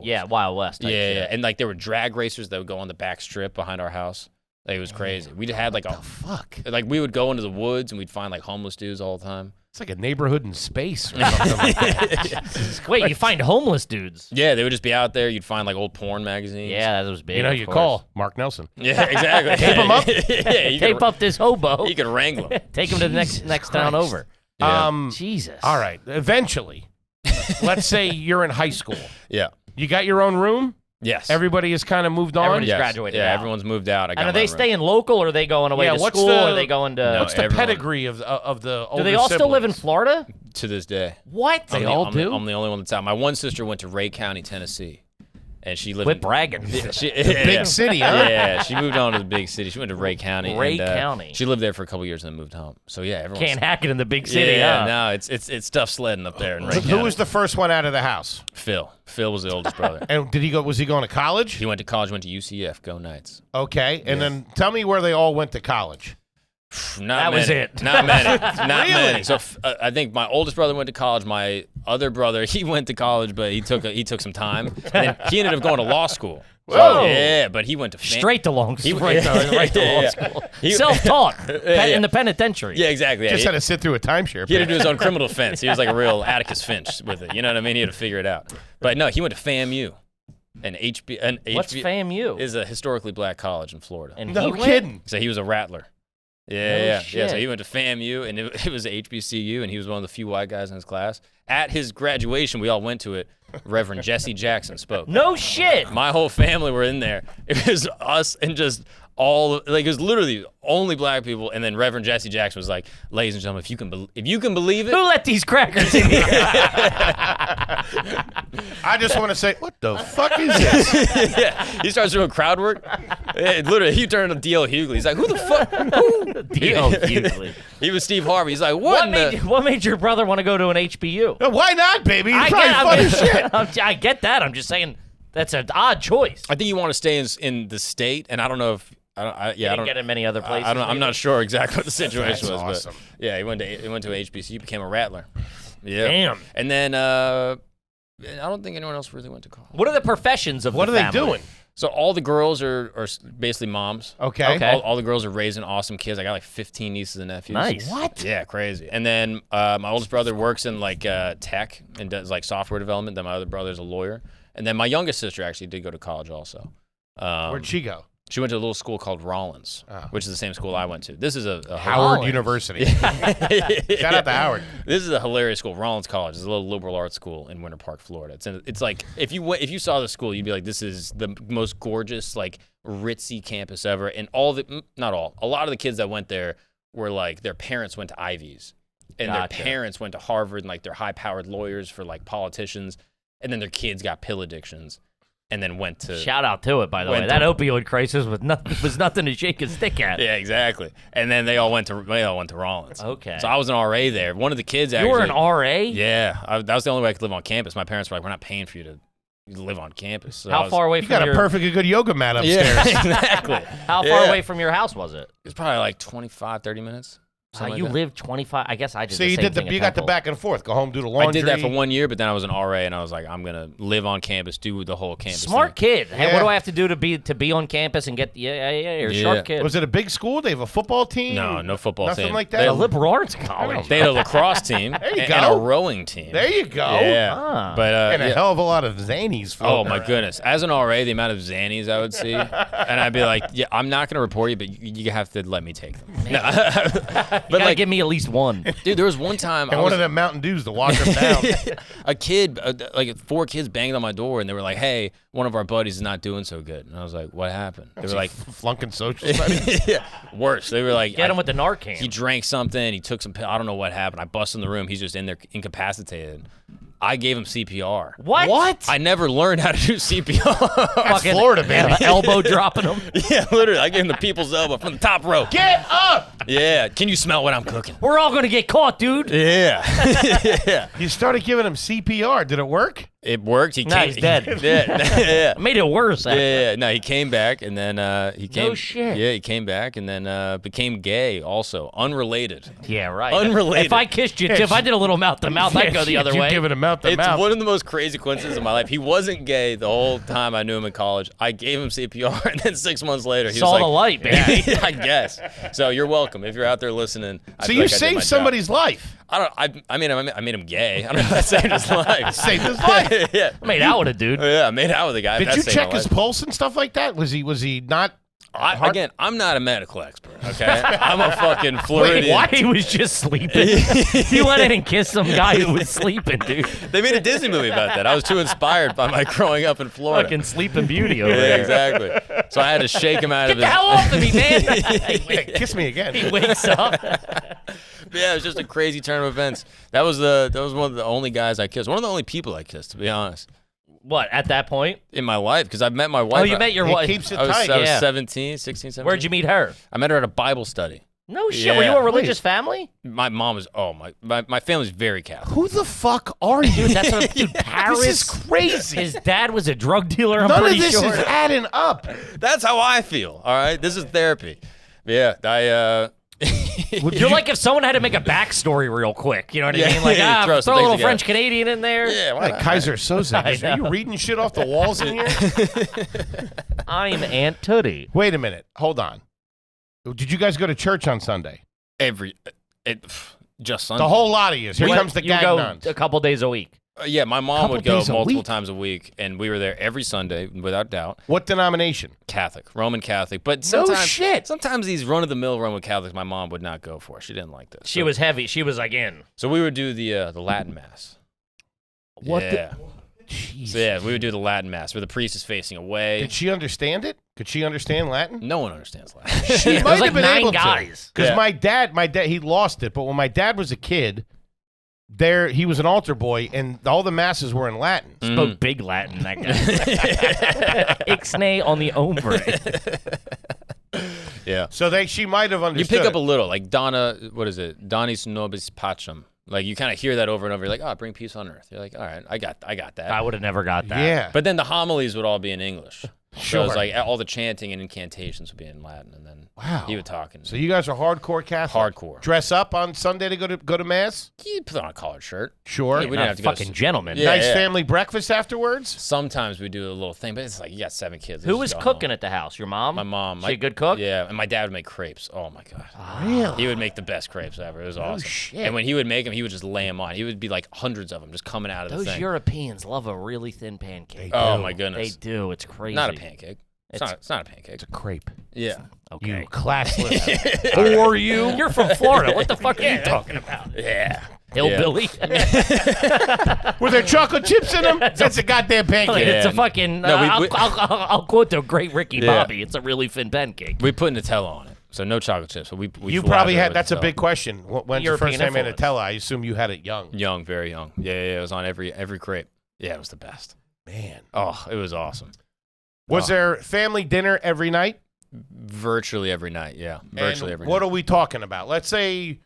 Yeah, Wild West. Yeah, type shit. yeah. And like there were drag racers that would go on the back strip behind our house. Like, it was crazy. We had like Fuck. like we would go into the woods and we'd find like homeless dudes all the time. It's like a neighborhood in space or something like that. Wait, you find homeless dudes? Yeah, they would just be out there. You'd find like old porn magazines. Yeah, that was big. You know, of you course. call Mark Nelson. Yeah, exactly. Tape 'em up? Yeah, you Tape could, up this hobo. You could wrangle 'em. Take him to the next town over. Yeah. Jesus. All right. Eventually, let's say you're in high school. Yeah. You got your own room? Yes. Everybody has kind of moved on? Everybody's Yes. graduated Yeah, out. everyone's moved out. I got And are my they room. staying local, or are they going away Yeah, to what's school, the- or are they going to... No, What's the everyone- pedigree of the older do they all still live in siblings? Florida? To this day. What? They all do? I'm the only one that's out. My one sister went to Ray County, Tennessee, and she lived Quit in bragging. Big city, huh? Yeah, she moved on to the big city. She went to Ray County. Ray and, County. She lived there for a couple years and then moved home. So yeah, everyone's Can't hack it in the big city, Yeah, huh? no, it's tough sledding up there in Ray Who County. was the first one out of the house? Phil? Phil was the oldest brother. And did he go? Was he going to college? He went to college, went to UCF. Go Knights. Okay. And then tell me where they all went to college. Not That was many. it. Not many. Not Really? many. So I think my oldest brother went to college. My other brother, he went to college, but he took some time. And then he ended up going to law school. So, Whoa. yeah, but he went to Straight to long He- right to law Yeah. school. He- Self-taught Yeah. in the penitentiary. Yeah, exactly. Yeah, Just he, had to sit through a timeshare. he had to pit. do his own criminal defense. He was like a real Atticus Finch with it. You know what I mean? He had to figure it out. But no, he went to FAMU. And What's HB FAMU? is a historically black college in Florida. And No he went? kidding. So he was a rattler. No Yeah. So shit. he went to FAMU, and it was HBCU, and he was one of the few white guys in his class. At his graduation, we all went to it. Reverend Jesse Jackson spoke. No shit. My whole family were in there. It was us and just all like it was literally only black people. And then Reverend Jesse Jackson was like, "Ladies and gentlemen, if you can believe it." Who let these crackers in here? I just want to say, what the fuck is this? Yeah, he starts doing crowd work. Yeah, literally, he turned to D.L. Hughley. He's like, "Who the fuck?" Who? D.L. Hughley. He was Steve Harvey. He's like, "What?" What made your brother want to go to an HBU? Why not, baby? You're I probably fun as shit. I get that. I'm just saying that's an odd choice. I think you want to stay in the state, and I don't know if I Didn't don't get in many other places. I'm maybe? not sure exactly what the situation was, awesome. but yeah, he went to HBC, became a rattler. Yeah. Damn. And then I don't think anyone else really went to college. What are the professions of What the are they family? doing? So all the girls are basically moms. Okay. All the girls are raising awesome kids. I got like 15 nieces and nephews. Nice. What? Yeah, crazy. And then my oldest brother works in like tech and does like software development. Then my other brother's a lawyer. And then my youngest sister actually did go to college also. Where'd she go? She went to a little school called Rollins, which is the same school I went to. This is a Howard University. Shout out to Howard. This is a hilarious school, Rollins College. It's a little liberal arts school in Winter Park, Florida. It's like if you saw the school, you'd be like, this is the most gorgeous, like ritzy campus ever. And a lot of the kids that went there were like their parents went to Ivies, and their parents went to Harvard, and like they're high-powered lawyers for like politicians, and then their kids got pill addictions. And then went to shout out to it, by the way. That opioid crisis was nothing to shake a stick at. Yeah, exactly. And then they all went to Rollins. Okay. So I was an RA there. One of the kids actually. You were an RA? Yeah, that was the only way I could live on campus. My parents were like, "We're not paying for you to live on campus." So How far away from You got a perfectly good yoga mat upstairs. Yeah, exactly. How far away from your house was it? It was probably like 25, 30 minutes. You lived 25. I guess I did. So the you same did thing you at got the Temple. back and forth. Go home, do the laundry. I did that for 1 year, but then I was an RA, and I was like, I'm gonna live on campus, do the whole campus. Smart thing. kid. Hey, what do I have to do to be on campus and get? Yeah. You're a sharp kid. Was it a big school? They have a football team? No football Nothing team. like a that? liberal arts college. They had a lacrosse team you and go. a rowing team. There you go. Yeah, but And a hell of a lot of zanies. Oh my goodness! As an RA, the amount of Xannies I would see, and I'd be like, "Yeah, I'm not going to report you, but you have to let me take them." You gotta give me at least one. Dude, there was one time And one of them Mountain Dews to wash them down. a kid, like 4 kids banged on my door, and they were like, "Hey, one of our buddies is not doing so good." And I was like, "What happened?" They were like, flunking social studies. yeah, worse. They were like, Get him with the Narcan. He drank something. He took some pill. I don't know what happened. I bust in the room. He's just in there incapacitated. I gave him CPR. What? I never learned how to do CPR. That's Florida, baby. Elbow dropping him. Yeah, literally. I gave him the people's elbow from the top rope. Get up! Yeah. Can you smell what I'm cooking? We're all gonna get caught, dude. Yeah. Yeah. You started giving him CPR. Did it work? It worked. Nah, he's dead. Yeah. Made it worse. Yeah. No, he came back, and then he came. No shit. Yeah, he came back, and then became gay. Also, unrelated. Yeah, right. Unrelated. If I kissed you, if I did a little mouth to mouth, I'd go the other way. You giving him mouth to It's mouth. one of the most crazy coincidences of my life. He wasn't gay the whole time I knew him in college. I gave him CPR, and then 6 months later, he Saw was like, the light, baby. Yeah, I guess. So you're welcome if you're out there listening. I So feel you like I did my saved job. somebody's life. I made him gay. I don't know if that saved his life. Saved his life. Yeah. Made out with a dude. Yeah, I made out with a guy. Did That you saved check my his life. pulse and stuff like that? Was he not? Again, I'm not a medical expert, okay? I'm a fucking Floridian. Why he was just sleeping? He went in and kissed some guy who was sleeping, dude. They made a Disney movie about that. I was too inspired by my growing up in Florida. Fucking Sleeping Beauty over Yeah, there. exactly. So I had to shake him out Get of the his... hell off of me, man. Hey, kiss me again. He wakes up. Yeah, it was just a crazy turn of events. That was one of the only guys I kissed. One of the only people I kissed, to be honest, What, at that point? in my life. Because I've met my wife. Oh, you met your He wife. keeps it I was, tight. I was Yeah. 17, 16, 17. Where'd you meet her? I met her at a Bible study. No shit. Were you a religious family? My mom was, my family's very Catholic. Who the fuck are you? Dude, that's what, dude, Paris. This is crazy. His dad was a drug dealer, I'm None of pretty this sure. is adding up. That's how I feel, all right? This is therapy. Yeah, You're like if someone had to make a backstory real quick. You know what I mean? Like, Yeah, throw some throw a things little together. French Canadian in there. yeah, why Like not? Kaiser Soze. Are you reading shit off the walls in here? I'm Aunt Tootie. Wait a minute. Hold on. Did you guys go to church on Sunday? Just Sunday. The whole lot of you. Here comes the You go Gagnons. a couple days a week. Yeah, my mom Couple would go days a multiple week? times a week, and we were there every Sunday, without doubt. What denomination? Catholic, Roman Catholic. But No sometimes, shit. sometimes these run-of-the-mill Roman Catholics, my mom would not go for. She didn't like this. She was heavy. She was like in. So we would do the Latin Mass. What Yeah. Jeez. So yeah, we would do the Latin Mass where the priest is facing away. Did she understand it? Could she understand Latin? No one understands Latin. She There's might like have been 9 able guys. Because Yeah. my dad, he lost it. But when my dad was a kid, he was an altar boy, and all the masses were in Latin. Spoke big Latin, that guy. Ixnay on the ombre. Yeah. So she might have You understood. pick up a little, like Donna, what is it? Donis nobis pacem. Like you kind of hear that over and over. You're like, oh, bring peace on earth. You're like, all right, I got that. I would have never got that. Yeah. But then the homilies would all be in English. So it was Sure. like all the chanting and incantations would be in Latin, and then he would talk. And So you guys are hardcore Catholic? Hardcore. Dress up on Sunday to go to mass? you put on a collared shirt. Sure. Yeah, we didn't Not have to go. fucking gentlemen. Yeah. Nice family breakfast afterwards? Sometimes we do a little thing, but it's like you got 7 kids. Who let's was just go cooking home. at the house? Your mom? My mom. She a good cook? Yeah, and my dad would make crepes. Oh my god. Really? He would make the best crepes ever. It was awesome. shit. And when he would make them, he would just lay them on. He would be like hundreds of them just coming out of the Those thing. Europeans love a really thin pancake. Oh do. my They goodness. do. It's crazy. Not a pancake. It's not a pancake. Crepe. Yeah. Okay. You classless. Or you. You're from Florida. What the fuck are you talking about? Yeah. Hillbilly. With their chocolate chips in them? That's a goddamn pancake. It's a Yeah. fucking. No, we- I'll quote the great Ricky Yeah. Bobby. It's a really thin pancake. We put Nutella on it, so no chocolate chips. So we You flattered probably it had, with that's a Nutella. big question. When's your European first time at influence. Nutella? I assume you had it young. Young, very young. Yeah, it was on every crepe. Yeah, it was the best. Man. Oh, it was awesome. Was there family dinner every night? Virtually every night. Yeah, virtually And every what night. are we talking about? Let's say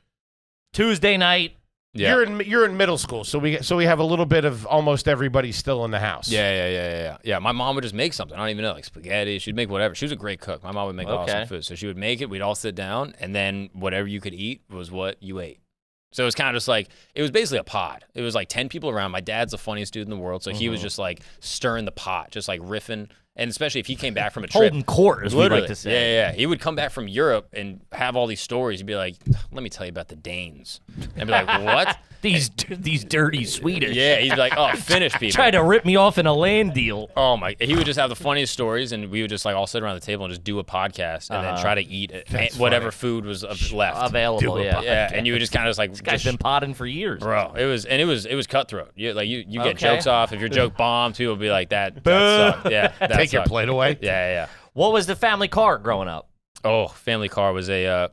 Tuesday night. Yeah. you're in middle school, so we have a little bit of almost everybody still in the house. Yeah. My mom would just make something. I don't even know, like spaghetti. She'd make whatever. She was a great cook. My mom would make Okay. awesome food. So she would make it. We'd all sit down, and then whatever you could eat was what you ate. So it was kind of just like, it was basically a pod. It was like 10 people around. My dad's the funniest dude in the world, so he was just like stirring the pot, just like riffing. And especially if he came back from a trip. Holding court, as we Literally. like to say. Yeah. He would come back from Europe and have all these stories. He'd be like, let me tell you about the Danes. And I'd be like, what? These dirty Swedish. Yeah, he'd be like, oh, Finnish people. Try to rip me off in a land deal. Oh my! He would just have the funniest stories, and we would just like all sit around the table and just do a podcast, and then try to eat whatever food was left. Available, yeah. Yeah, and you would just kind of just like, This guy's been potting for years. bro. It was cutthroat. You get Okay. jokes off. If your joke bombs, people would be like that sucked. Yeah, that Take your sucked. plate away. Yeah. What was the family car growing up? Oh, family car was a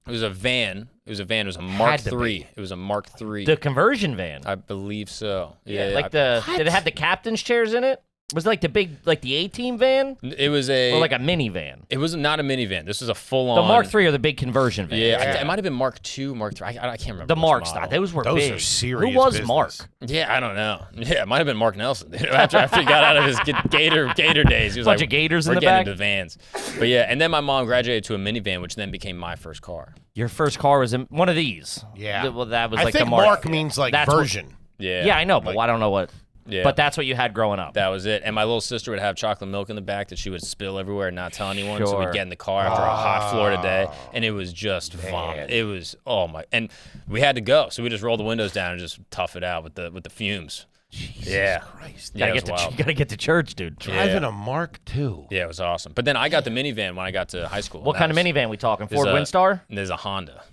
it was a van. It was a Mark Had to III. It was a Mark III. The conversion van. I believe so. Yeah, Like did it have the captain's chairs in it? Was it like the big, like the A-Team van? it was a Or like a minivan? it was not a minivan. This was a full on The Mark III or the big conversion van? Yeah, it might have been Mark II, Mark III. I can't remember. The which Marks, model. those were Those big. are serious Who was business. Mark? Yeah, I don't know. Yeah, it might have been Mark Nelson. Dude. After he got out of his Gator days, he was Bunch like, of Gators in we're the getting back? into vans. But yeah, and then my mom graduated to a minivan, which then became my first car. Your first car was in one of these. Yeah. Well, that was I like think the Mark. means like That's what- version. Yeah. Yeah, I know, but I don't know what. Yeah. But that's what you had growing up. That was it. And my little sister would have chocolate milk in the back that she would spill everywhere and not tell anyone. So Sure. we'd get in the car after a hot Florida day, and it was just vomit. It was, oh my. And we had to go. So we just rolled the windows down and just tough it out with the fumes. Yeah. Christ. Yeah, it was you wild. gotta get to church, dude. Driving a Mark II. Yeah, it was awesome. But then I got the minivan when I got to high school. What kind of minivan we talking? There's Ford a- Windstar? There's a Honda.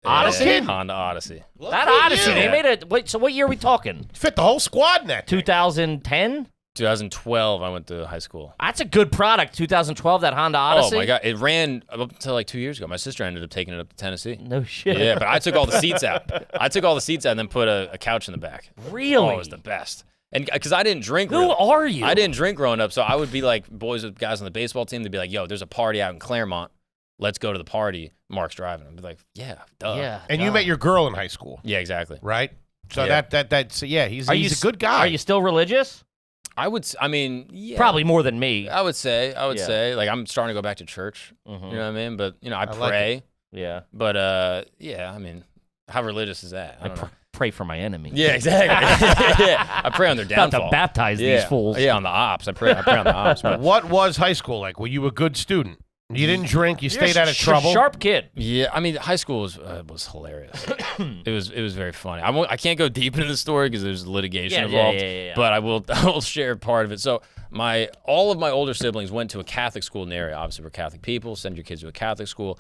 Odyssey? Yeah, Honda Odyssey. That Odyssey. you. They made it. Wait, so what year are we talking? Fit the whole squad in that. 2010? 2012, I went to high school. That's a good product. 2012, that Honda Odyssey. Oh my god, it ran up until like 2 years ago. My sister ended up taking it up to Tennessee. No shit. Yeah, but I took all the seats out. I took all the seats out and then put a couch in the back. Really? Oh, it was the best. And because I didn't drink. Who really. are you? I didn't drink growing up, so I would be like boys with guys on the baseball team. They'd be like, "Yo, there's a party out in Claremont. Let's go to the party." Mark's driving. I'd be like, "Yeah, duh." Yeah. And you met your girl in high school, Yeah, exactly. right? So Yeah. that's yeah. He's Are you a good guy. Are you still religious? I would. I mean, yeah. Probably more than me. I would say. Yeah. Say. Like I'm starting to go back to church. Mhm. You know what I mean? But I like pray. Yeah. But yeah, I mean, how religious is that? I don't know. Pray for my enemy. Yeah, exactly. Yeah, I pray on their About downfall. to baptize yeah. these fools. Yeah, on the ops. I pray on the ops. But What was high school like? Were you a good student? You didn't drink. You You're stayed out of a trouble. Sharp kid. yeah, I mean, high school was hilarious. It was very funny. I can't go deep into the story because there's litigation Yeah, involved. yeah. But I will share part of it. So all of my older siblings went to a Catholic school in the area. Obviously, we're Catholic people. Send your kids to a Catholic school.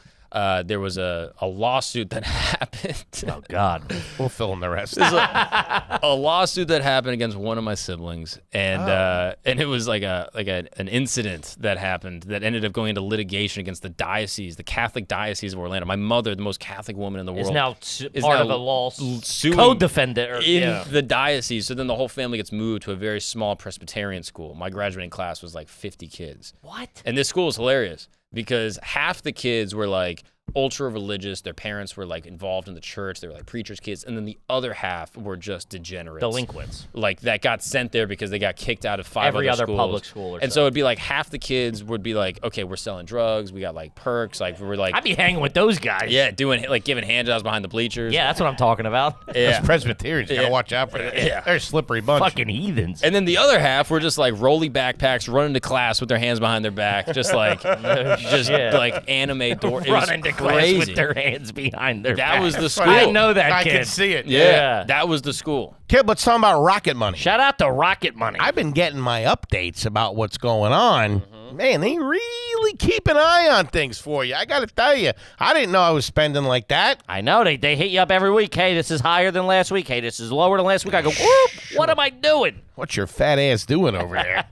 There was a lawsuit that happened. Oh God. We'll fill in the rest. a lawsuit that happened against one of my siblings, and it was like an incident that happened that ended up going into litigation against the diocese, the Catholic Diocese of Orlando. My mother, the most Catholic woman in the world, Is now is part now of a law. suing Co-defendant. in the diocese. So then the whole family gets moved to a very small Presbyterian school. My graduating class was like 50 kids. What? And this school was hilarious because half the kids were like ultra religious. Their parents were like involved in the church. They were like preachers' kids. And then the other half were just degenerates. Delinquents. Like that got sent there because they got kicked out of Every other other schools. public school or And so it'd be like half the kids would be like, okay, we're selling drugs. We got like perks. Like we're like, I'd be hanging with those guys. yeah, doing like giving handjobs behind the bleachers. Yeah, that's what I'm talking about. Those Presbyterians, you gotta watch out for that. Yeah. They're a slippery bunch. Fucking heathens. And then the other half were just like rolly backpacks, running to class with their hands behind their back, just like like anime door. It was Running to class crazy. with their hands behind their back. That was the school. I know that I kid. can see it. Yeah, that was the school. Kid, let's talk about Rocket Money. Shout out to Rocket Money. I've been getting my updates about what's going on. Man, they really keep an eye on things for you. I got to tell you, I didn't know I was spending like that. I know. They hit you up every week. Hey, this is higher than last week. Hey, this is lower than last week. I go, whoop, what am I doing? What's your fat ass doing over there?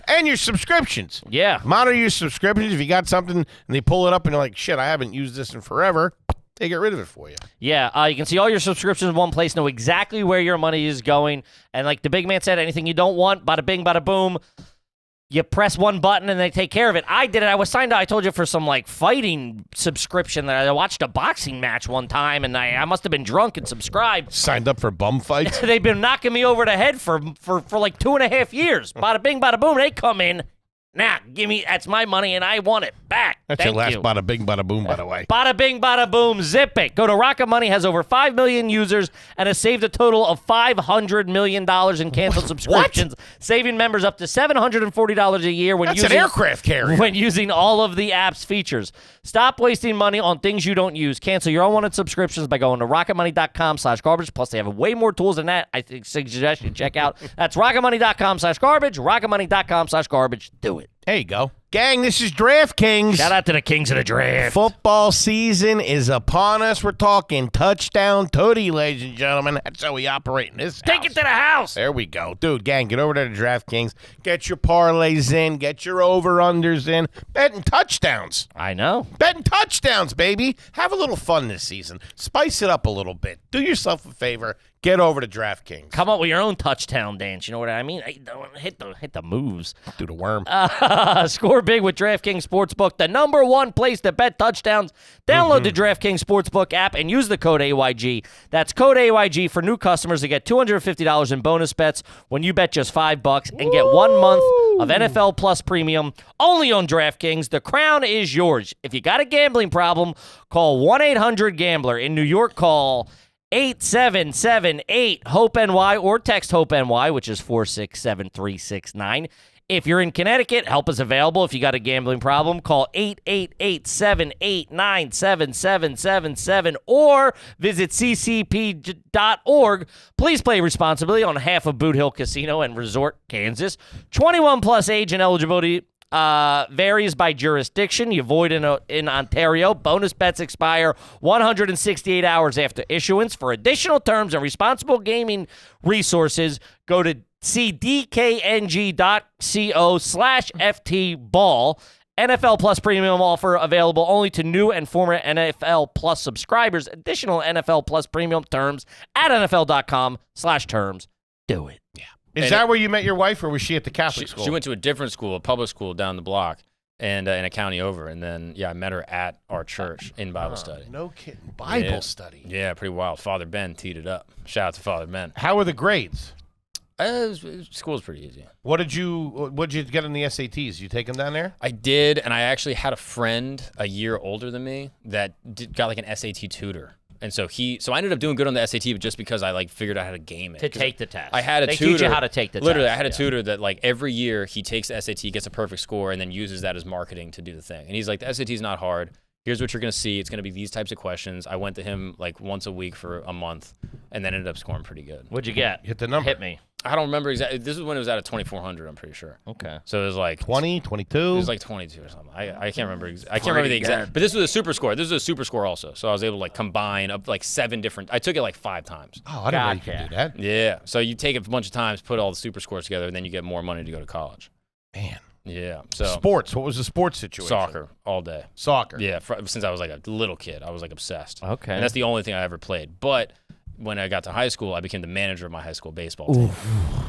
And your subscriptions. Yeah. Monitor your subscriptions. If you got something and they pull it up and you're like, shit, I haven't used this in forever, they get rid of it for you. Yeah, you can see all your subscriptions in one place, know exactly where your money is going. And like the big man said, anything you don't want, bada bing, bada boom. You press one button and they take care of it. I did it. I was signed up, I told you, for some like fighting subscription. That I watched a boxing match one time, and I must have been drunk and subscribed. Signed up for bum fights? They've been knocking me over the head for like 2.5 years. Bada bing, bada boom. They come in. Nah, that's my money, and I want it back. That's Thank your last you. bada bing, bada boom, by the way. Bada bing, bada boom, zip it. Go to Rocket Money, has over 5 million users, and has saved a total of $500 million in canceled subscriptions, saving members up to $740 a year when That's using an aircraft carrier. when using all of the app's features. Stop wasting money on things you don't use. Cancel your unwanted subscriptions by going to rocketmoney.com/garbage. Plus, they have way more tools than that. I suggest you check out. That's rocketmoney.com/garbage, rocketmoney.com/garbage. Do it. There you go. Gang, this is DraftKings. Shout out to the kings of the draft. Football season is upon us. We're talking touchdown tootie, ladies and gentlemen. That's how we operate in this Take house. it to the house. There we go. Dude, gang, get over there to DraftKings. Get your parlays in. Get your over-unders in. Betting touchdowns. I know. Betting touchdowns, baby. Have a little fun this season. Spice it up a little bit. Do yourself a favor. Get over to DraftKings. Come up with your own touchdown dance. You know what I mean? Hit the moves. Do the worm. Score big with DraftKings Sportsbook, the #1 place to bet touchdowns. Download the DraftKings Sportsbook app and use the code AYG. That's code AYG for new customers to get $250 in bonus bets when you bet just $5 and get 1 month of NFL Plus Premium only on DraftKings. The crown is yours. If you got a gambling problem, call 1-800-GAMBLER. In New York, call 8778-HOPE-NY or text HOPE-NY, which is 467-369. If you're in Connecticut, help is available. If you got a gambling problem, call 888-789-7777 or visit ccp.org. Please play responsibly on behalf of Boot Hill Casino and Resort, Kansas. 21 plus age and eligibility varies by jurisdiction. You void in Ontario. Bonus bets expire 168 hours after issuance. For additional terms and responsible gaming resources, go to cdkng.co/ftball. NFL Plus Premium offer available only to new and former NFL Plus subscribers. Additional NFL Plus Premium terms at NFL.com/terms. Do it. Yeah. Is that where you met your wife, or was she at the Catholic school? She went to a different school, a public school down the block, and in a county over. And then, I met her at our church in Bible study. No kidding. Bible study. Yeah, pretty wild. Father Ben teed it up. Shout out to Father Ben. How were the grades? School's pretty easy. What'd you get in the SATs? You take them down there? I did, and I actually had a friend a year older than me that got like an SAT tutor. And so I ended up doing good on the SAT, but just because I figured out how to game it. To take the test. I had a tutor. They teach you how to take the test. Literally, I had a tutor that every year he takes the SAT, gets a perfect score, and then uses that as marketing to do the thing. And he's like, the SAT's not hard. Here's what you're going to see. It's going to be these types of questions. I went to him once a week for a month and then ended up scoring pretty good. What'd you get? Hit the number. Hit me. I don't remember exactly. This is when it was at a 2,400, I'm pretty sure. Okay. So it was 20, 22? It was 22 or something. I can't remember. I can't remember the exact. But this was a super score. This was a super score also. So I was able to combine up 7 different. I took it 5 times. Oh, I didn't know you could do that. Yeah. So you take it a bunch of times, put all the super scores together, and then you get more money to go to college. Man. Yeah. So Sports. What was the sports situation? Soccer all day. Soccer. Yeah. Since I was a little kid, I was obsessed. Okay. And that's the only thing I ever played. But when I got to high school, I became the manager of my high school baseball team,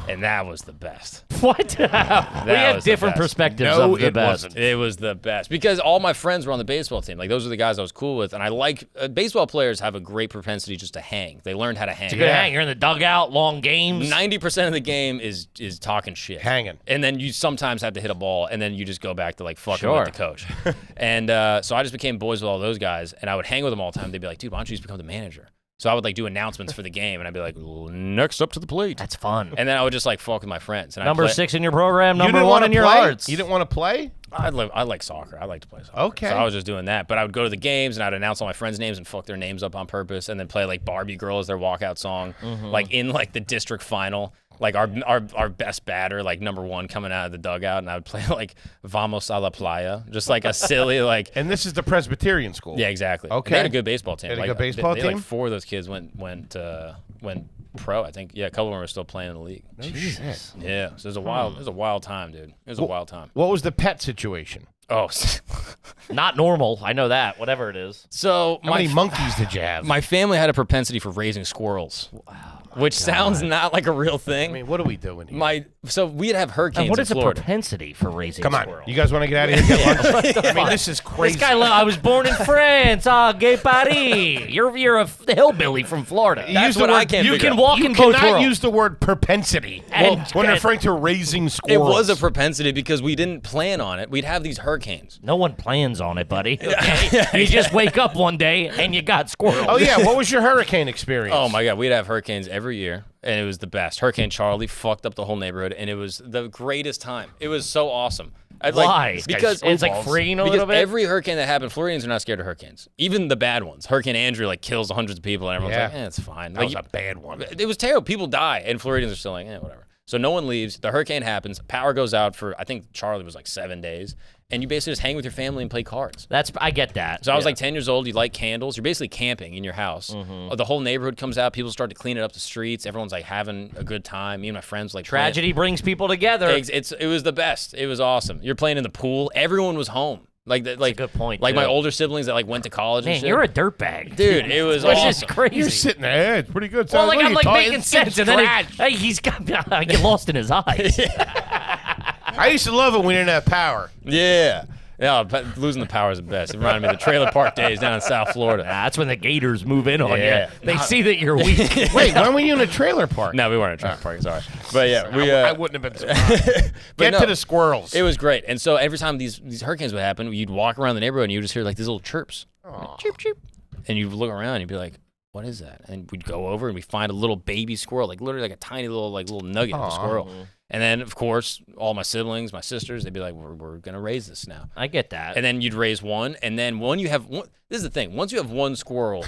and that was the best. What? We have different perspectives No, of the it best. wasn't. It was the best because all my friends were on the baseball team. Like those are the guys I was cool with, and I like baseball players have a great propensity just to hang. They learned how to hang. It's a good hang. You're in the dugout, long games. 90% of the game is talking shit, Hanging. and then you sometimes have to hit a ball, and then you just go back to like fucking Sure. with the coach. And so I just became boys with all those guys, and I would hang with them all the time. They'd be like, "Dude, why don't you just become the manager?" So I would like do announcements for the game, and I'd be like, "Next up to the plate." That's fun. And then I would just like fuck with my friends. And Number 6 in your program, You number didn't 1 wanna in your play? hearts. You didn't want to play? I like soccer. I like to play soccer. Okay. So I was just doing that. But I would go to the games and I'd announce all my friends' names and fuck their names up on purpose and then play like Barbie Girl as their walkout song. Like in like the district final. Like our best batter, like number 1 coming out of the dugout, and I would play like Vamos a la Playa. Just like a silly like And this is the Presbyterian school. yeah, exactly. Okay. They had a good baseball team. They had a Like, good baseball they, team? Like 4 of those kids went pro, I think. Yeah, a couple of them are still playing in the league. Jesus. Yeah. So it was a wild time, dude. It was a wild time. What was the pet situation? Oh. Not normal. I know that. Whatever it is. So How many monkeys did you have? my family had a propensity for raising squirrels. Which sounds not like a real thing. I mean, what are we doing here? So we'd have hurricanes And what in is a Florida. propensity for raising Come on. squirrels? You guys want to get out of here and get lunch? I mean, this is crazy. This guy, I was born in France. Ah, gay Paris. You're a hillbilly from Florida. That's what I can't You figure can out. walk You in both cannot worlds. use the word propensity And- when referring to raising It squirrels. was a propensity because we didn't plan on it. We'd have these hurricanes. No one plans on it, buddy. Okay? You just wake up one day and you got squirrels. Oh, yeah. What was your hurricane experience? Oh my God, we'd have hurricanes every year, and it was the best. Hurricane Charlie fucked up the whole neighborhood, and it was the greatest time. It was so awesome. Why? Because it's like freeing a little bit. every hurricane that happened, Floridians are not scared of hurricanes, even the bad ones. Hurricane Andrew like kills hundreds of people, and everyone's Yeah. like, it's fine. That Like, was a bad one. It was terrible. People die, and Floridians are still like, whatever. So no one leaves. The hurricane happens. Power goes out for, I think Charlie was like 7 days. And you basically just hang with your family and play cards. I get that. So I was like 10 years old. You light candles. You're basically camping in your house. The whole neighborhood comes out. People start to clean it up the streets. Everyone's like having a good time. Me and my friends like playing. Tragedy brings people together. It was the best. It was awesome. You're playing in the pool. Everyone was home. Like a good point, Like my too. older siblings that like went to college and Man, shit. you're a dirtbag. Dude, it was Which awesome. is crazy. You're sitting there. Yeah, it's pretty good. Well, What like are I'm you like talking- making it's sense, and then trash. hey, he's got I get lost in his eyes. I used to love it when we didn't have power. Yeah. Yeah, but losing the power is the best. It reminded me of the trailer park days down in South Florida. That's when the Gators move in on Yeah. you. They see that you're weak. Wait, when were you in a trailer park? No, we weren't at a trailer park. Sorry. But yeah, we. I wouldn't have been surprised. But Get no, to the squirrels. It was great. And so every time these hurricanes would happen, you'd walk around the neighborhood and you'd just hear like these little chirps. Chirp, chirp. And you'd look around and you'd be like, what is that? And we'd go over and we'd find a little baby squirrel, like literally like a tiny little nugget of a squirrel. And then, of course, all my siblings, my sisters, they'd be like, we're going to raise this now. I get that. And then you'd raise one. And then when you have one, this is the thing. Once you have one squirrel,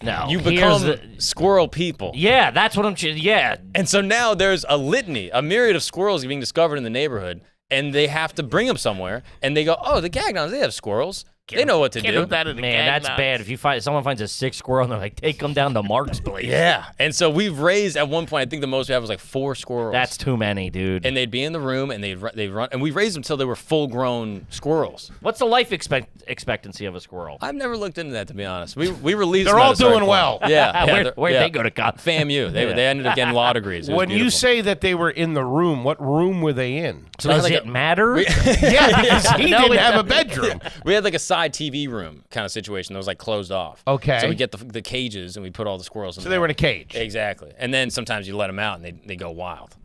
no, you here's become the- squirrel people. Yeah, that's what I'm. Yeah, And so now there's a litany, a myriad of squirrels being discovered in the neighborhood, and they have to bring them somewhere. And they go, oh, the Gagnons, they have squirrels. They know what to do. man, that's bad. If someone finds a sick squirrel, and they're like, take them down to Mark's place. Yeah. And so we've raised, at one point, I think the most we had was like 4 squirrels. That's too many, dude. And they'd be in the room, and they'd run, and we raised them until they were full-grown squirrels. What's the life expectancy of a squirrel? I've never looked into that, to be honest. We released They're them at all a certain doing point. well. Yeah. Where'd they go to college? FAMU. They ended up getting law degrees. It was When you beautiful. say that they were in the room, what room were they in? So does like it a- matter? Yeah, because he No, didn't it have a doesn't. bedroom. We had like a side TV room kind of situation that was like closed off. Okay. So we get the cages and we put all the squirrels in So there. they were in a cage. Exactly. And then sometimes you let them out and they go wild.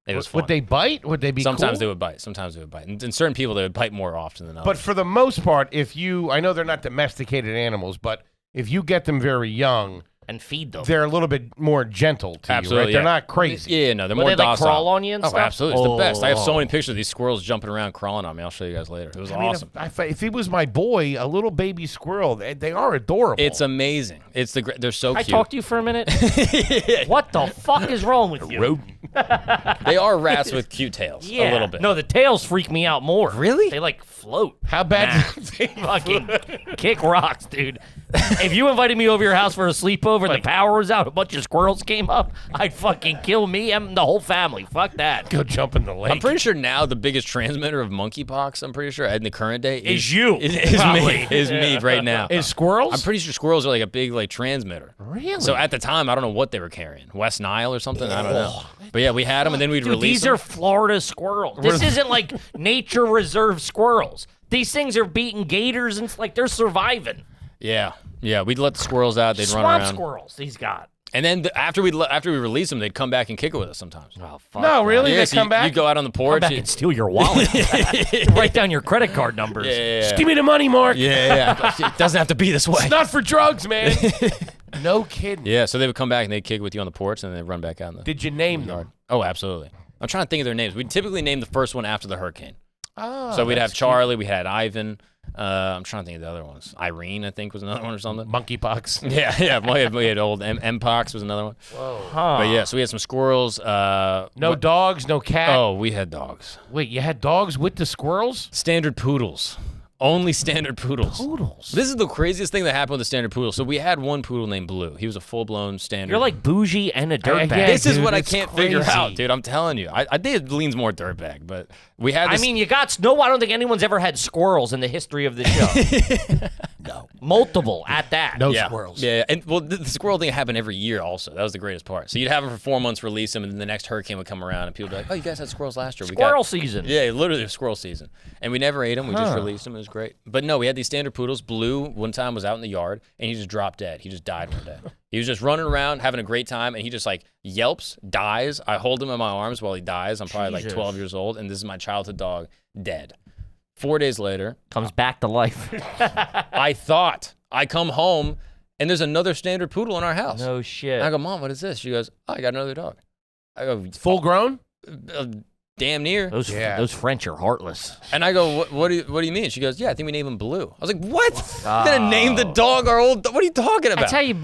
It was fun. Would they bite? Would they be Sometimes cool? they would bite. And certain people, they would bite more often than others. But for the most part, I know they're not domesticated animals, but if you get them very young, And feed them. they're a little bit more gentle to Absolutely, you, right? yeah. They're not crazy. Yeah, no, they're Would more they like docile. crawl on you and Oh, stuff? absolutely. It's the best. I have so Oh. many pictures of these squirrels jumping around, crawling on me. I'll show you guys later. It was I mean, awesome. if he was my boy, a little baby squirrel, they are adorable. It's amazing. They're so Can I cute. talk to you for a minute? What the fuck is wrong with you? They are rats with cute tails. Yeah. A little bit. No, the tails freak me out more. Really? They like float. How bad? They fucking kick rocks, dude. If you invited me over your house for a sleepover and the power was out, a bunch of squirrels came up, I'd fucking kill me and the whole family. Fuck that. Go jump in the lake. I'm pretty sure now the biggest transmitter of monkeypox, I'm pretty sure in the current day Is you. Is me right now. Is squirrels? I'm pretty sure squirrels are like a big like transmitter. Really? So at the time, I don't know what they were carrying. West Nile or something? I don't know. But yeah, we had them and then we'd Dude, release these them. are Florida squirrels. This isn't like nature reserve squirrels. These things are beating gators and like they're surviving. Yeah. We'd let the squirrels out. They'd Swamp run around. squirrels. He's got. And then after we release them, they'd come back and kick it with us sometimes. Oh fuck. No, really? Yeah, They so come back? You go out on the porch. Come back and steal your wallet. Write down your credit card numbers. Just give me the money, Mark. Yeah. It doesn't have to be this way. It's not for drugs, man. No kidding. Yeah, so they would come back and they'd kick with you on the porch and then they'd run back out in the Did you name yard. them? Oh, absolutely. I'm trying to think of their names. We'd typically name the first one after the hurricane. Oh, So we'd have that's Charlie, we had Ivan. I'm trying to think of the other ones. Irene, I think, was another one or something. cute. Monkeypox. Yeah. We had old Mpox was another one. Huh. But yeah, so we had some squirrels. No dogs, no cat. Oh, we had dogs. Wait, you had dogs with the squirrels? Standard poodles. Only standard poodles. Poodles. This is the craziest thing that happened with the standard poodle. So we had one poodle named Blue. He was a full-blown standard. You're like bougie and a dirtbag. Yeah, This is dude, what I it's can't figure crazy. out, dude. I'm telling you. I think it leans more dirtbag, but we had this. I mean, you got no. I don't think anyone's ever had squirrels in the history of the show. No, multiple at that. No yeah. squirrels. Yeah, and well, the squirrel thing happened every year. Also, that was the greatest part. So you'd have them for 4 months, release them, and then the next hurricane would come around, and people would be like, "Oh, you guys had squirrels last year." Squirrel season. Yeah, literally a squirrel season, and we never ate them. We just released them. It was great. But no, we had these standard poodles. Blue one time was out in the yard, and he just dropped dead. He just died one day. He was just running around having a great time, and he just like yelps, dies. I hold him in my arms while he dies. I'm probably like 12 years old, and this is my childhood dog, dead. 4 days later, Comes back to life. I come home, and there's another standard poodle in our house. No shit. I go, Mom, what is this? She goes, oh, I got another dog. I go, Full grown? damn near. Those French are heartless. And I go, what do you mean? She goes, yeah, I think we named him Blue. I was like, what? You're gonna name the dog our old? What are you talking about? That's how you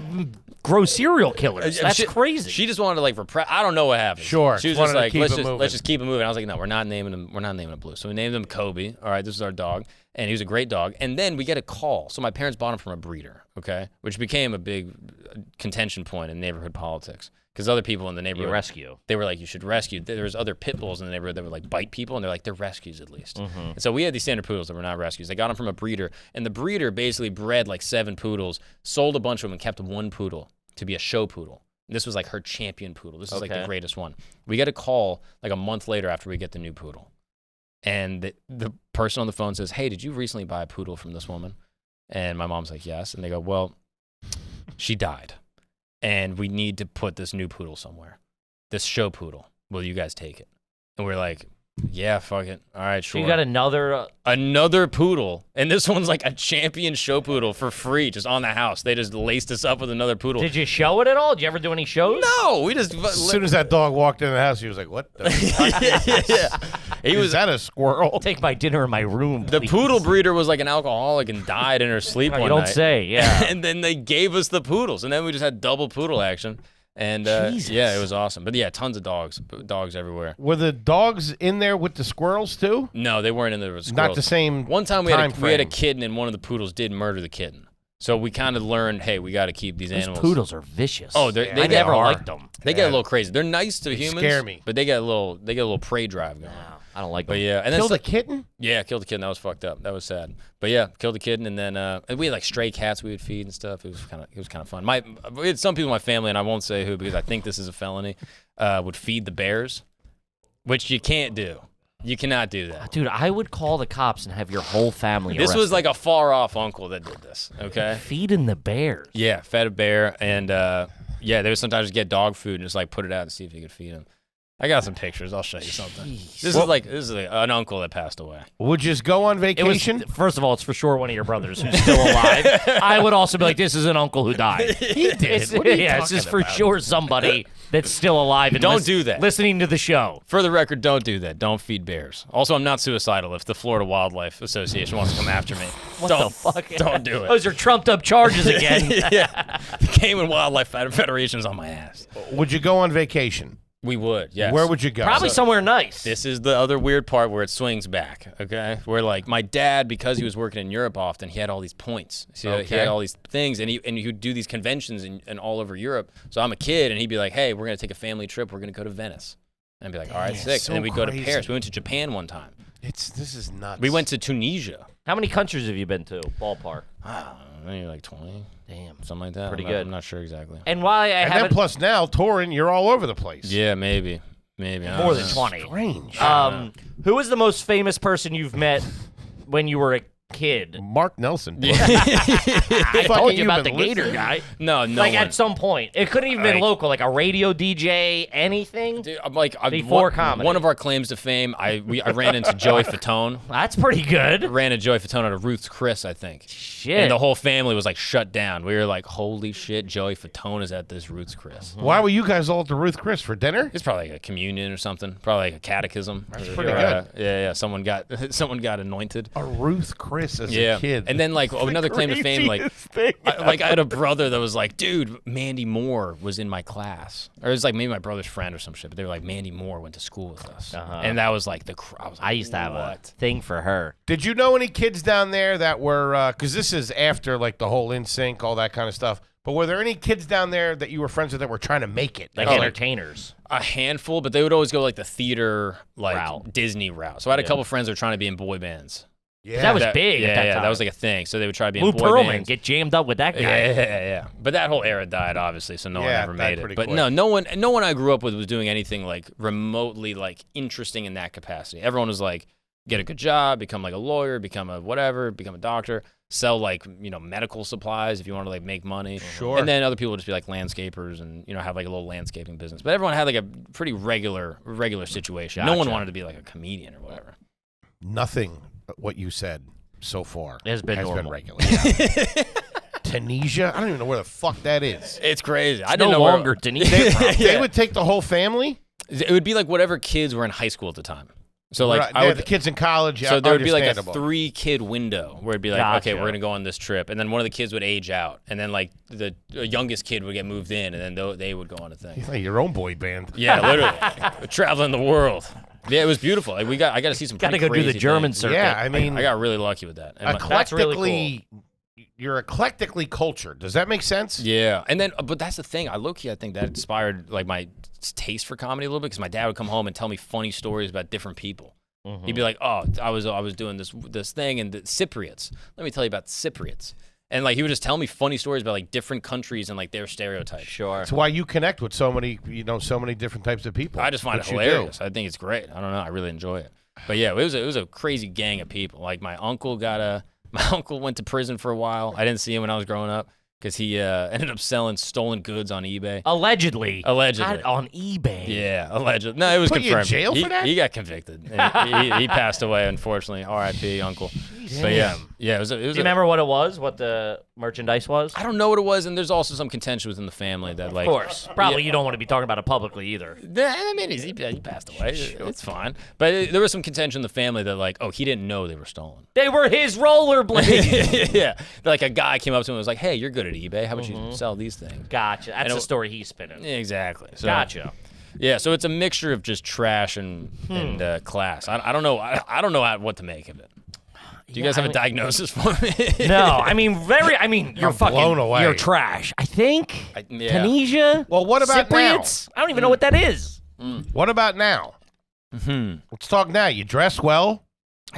grow serial killers. That's crazy. She just wanted to like repress. I don't know what happened. Sure, She was wanted just to like, keep let's it just moving. keep it moving. I was like, no, we're not naming him. We're not naming him Blue. So we named him Kobe. All right, this is our dog, and he was a great dog. And then we get a call. So my parents bought him from a breeder. Okay, which became a big contention point in neighborhood politics. Because other people in the neighborhood, rescue. They were like, you should rescue. There was other pit bulls in the neighborhood that would like bite people, and they're like, they're rescues at least. And so we had these standard poodles that were not rescues. They got them from a breeder, and the breeder basically bred like 7 poodles, sold a bunch of them, and kept one poodle to be a show poodle. And this was like her champion poodle. This is like the greatest one. We get a call like a month later after we get the new poodle, and the person on the phone says, hey, did you recently buy a poodle from this woman? And my mom's like, yes. And they go, well, she died, and we need to put this new poodle somewhere. This show poodle. Will you guys take it? And we're like, yeah, fuck it. All right, sure. So you got another. Another poodle, and this one's like a champion show poodle for free, just on the house. They just laced us up with another poodle. Did you show it at all? Did you ever do any shows? No, we just. As soon as that dog walked in the house, he was like, what the fuck? He Is was. that a squirrel? Take my dinner in my room. The please. poodle breeder was like an alcoholic and died in her sleep No, one you don't night. say. Yeah. And then they gave us the poodles, and then we just had double poodle action. And Jesus. yeah, it was awesome. But yeah, tons of dogs everywhere. Were the dogs in there with the squirrels too? No, they weren't in there with Not squirrels. the same. One time we time had a frame. kitten, and one of the poodles did murder the kitten. So we kind of learned, hey, we got to keep these Those animals. poodles are vicious. Oh, they I never are. liked them. They get a little crazy. They're nice to humans. scare me. But they get a little prey drive going. No, I don't like But them. yeah, and then Killed a kitten? yeah, killed a kitten. That was fucked up. That was sad. But yeah, killed a kitten, and then and we had like stray cats we would feed and stuff. It was kind of fun. We had some people in my family, and I won't say who because I think this is a felony. Would feed the bears, which you can't do. You cannot do that. Dude, I would call the cops and have your whole family This was arrested. like a far off uncle that did this. Okay. Feeding the bears. Yeah, fed a bear, and yeah, they would sometimes get dog food and just like put it out and see if he could feed him. I got some pictures. I'll show you something. This is an uncle that passed away. Would you just go on It was, vacation? first of all, it's for sure one of your brothers who's still alive. I would also be like, this is an uncle who died. He did. It's, What are you yeah, it's talking just for about? sure somebody that's still alive and Don't do that. listening to the show. For the record, don't do that. Don't feed bears. Also, I'm not suicidal if the Florida Wildlife Association wants to come after me. What don't, the fuck? Don't do it. Those are trumped up charges again. yeah. The Game and Wildlife Federation is on my ass. Would you go on vacation? We would, yes. Where would you go? Probably somewhere nice. This is the other weird part where it swings back, okay? Where, like, my dad, because he was working in Europe often, he had all these points. So he had all these things, and he would do these conventions and all over Europe. So I'm a kid, and he'd be like, hey, we're going to take a family trip. We're going to go to Venice. And I'd be like, all right, sick. So and then we'd go to crazy. Paris. We went to Japan one time. This is nuts. We went to Tunisia. How many countries have you been to? Ballpark. Maybe like 20. Damn. Something like that. Pretty good. I'm not sure exactly. And why I And then haven't plus now touring, you're all over the place. Yeah, maybe. Maybe. I more don't than know. 20. Strange. Who is the most famous person you've met when you were a kid? Mark Nelson. Bro. I told Fucking you about the you've been Gator listening. guy. No, no Like one. at some point. It couldn't even been Like- local, like a radio DJ, anything. Dude, I'm like, Before comedy. One of our claims to fame, I ran into Joey Fatone. That's pretty good. Ran into Joey Fatone at a Ruth's Chris, I think. Shit. And the whole family was like shut down. We were like, holy shit, Joey Fatone is at this Ruth's Chris. Why were you guys all at the Ruth Chris for dinner? It's probably like a communion or something. Probably like a catechism. That's pretty good. Yeah. Someone got anointed. A Ruth Chris as Yeah. a kid. And then like another claim to fame, like I had a brother that was like, dude, Mandy Moore was in my class. Or it was like maybe my brother's friend or some shit, but they were like, Mandy Moore went to school with us. And that was like I was like, I used to have a thing for her. Did you know any kids down there that were, because this is after like the whole NSYNC, all that kind of stuff, but were there any kids down there that you were friends with that were trying to make it? Like Oh, entertainers. a handful, but they would always go like the theater, like Route. Disney route. So I had a couple friends that were trying to be in boy bands. yeah. That was big Yeah, at that yeah, time. that was like a thing. So they would try to be Lou in boy Pearlman, bands. get jammed up with that guy. Yeah. But that whole era died, obviously, so no one Yeah, ever died made pretty it. But quick. no one I grew up with was doing anything like remotely like interesting in that capacity. Everyone was like, get a good job, become like a lawyer, become a whatever, become a doctor, sell like, medical supplies if you want to like make money. Sure. And then other people would just be like landscapers and, have like a little landscaping business. But everyone had like a pretty regular situation. No one wanted to be like a comedian or whatever. Nothing what you said so far Has been normal. regular. Yeah. Tunisia? I don't even know where the fuck that is. It's crazy. I No didn't know where- longer Denise. They would take the whole family? It would be like whatever kids were in high school at the time. So like Right, I yeah, would, the kids in college, yeah, so there would be like a understandable. 3-kid window where it'd be like, Gotcha. okay, we're gonna go on this trip, and then one of the kids would age out, and then like the youngest kid would get moved in, and then they would go on a thing. It's like your own boy band. Yeah, literally, traveling the world. Yeah, it was beautiful. Like, I got to see some. Got to pretty go do the crazy German things. circuit. Yeah, I mean, I got really lucky with that. And That's really you're eclectically cultured. Does that make sense? Yeah, and then but that's the thing. I think that inspired like my taste for comedy a little bit because my dad would come home and tell me funny stories about different people. He'd be like, "Oh, I was doing this thing and the Cypriots. Let me tell you about the Cypriots." And like he would just tell me funny stories about like different countries and like their stereotypes. Sure. That's why you connect with so many different types of people. I just find it which you do. hilarious. I think it's great. I don't know. I really enjoy it. But yeah, it was a crazy gang of people. Like my uncle went to prison for a while. I didn't see him when I was growing up because he ended up selling stolen goods on eBay. Allegedly. Allegedly. God, on eBay. Yeah, allegedly. No, it was Put you in confirmed. jail for that? He got convicted. And he passed away, unfortunately. R.I.P. Uncle. But yeah, it was. Do you remember what it was? What the merchandise was? I don't know what it was, and there's also some contention within the family that, like, Of course. Probably you don't want to be talking about it publicly either. I mean, he passed away. It's fine. But there was some contention in the family that, like, oh, he didn't know they were stolen. They were his rollerblades. Yeah. Like, a guy came up to him and was like, hey, you're good at eBay. How about you sell these things? Gotcha. That's And the story he's spinning. Exactly. So, Gotcha. Yeah, so it's a mixture of just trash and class. I don't know. I don't know what to make of it. Do you guys have a diagnosis for me? No, I mean, you're I'm blown away. You're trash. I think. Yeah. Tunisia? Well, what about Cypriots? I don't even know what that is. What about now? Let's talk now. You dress well.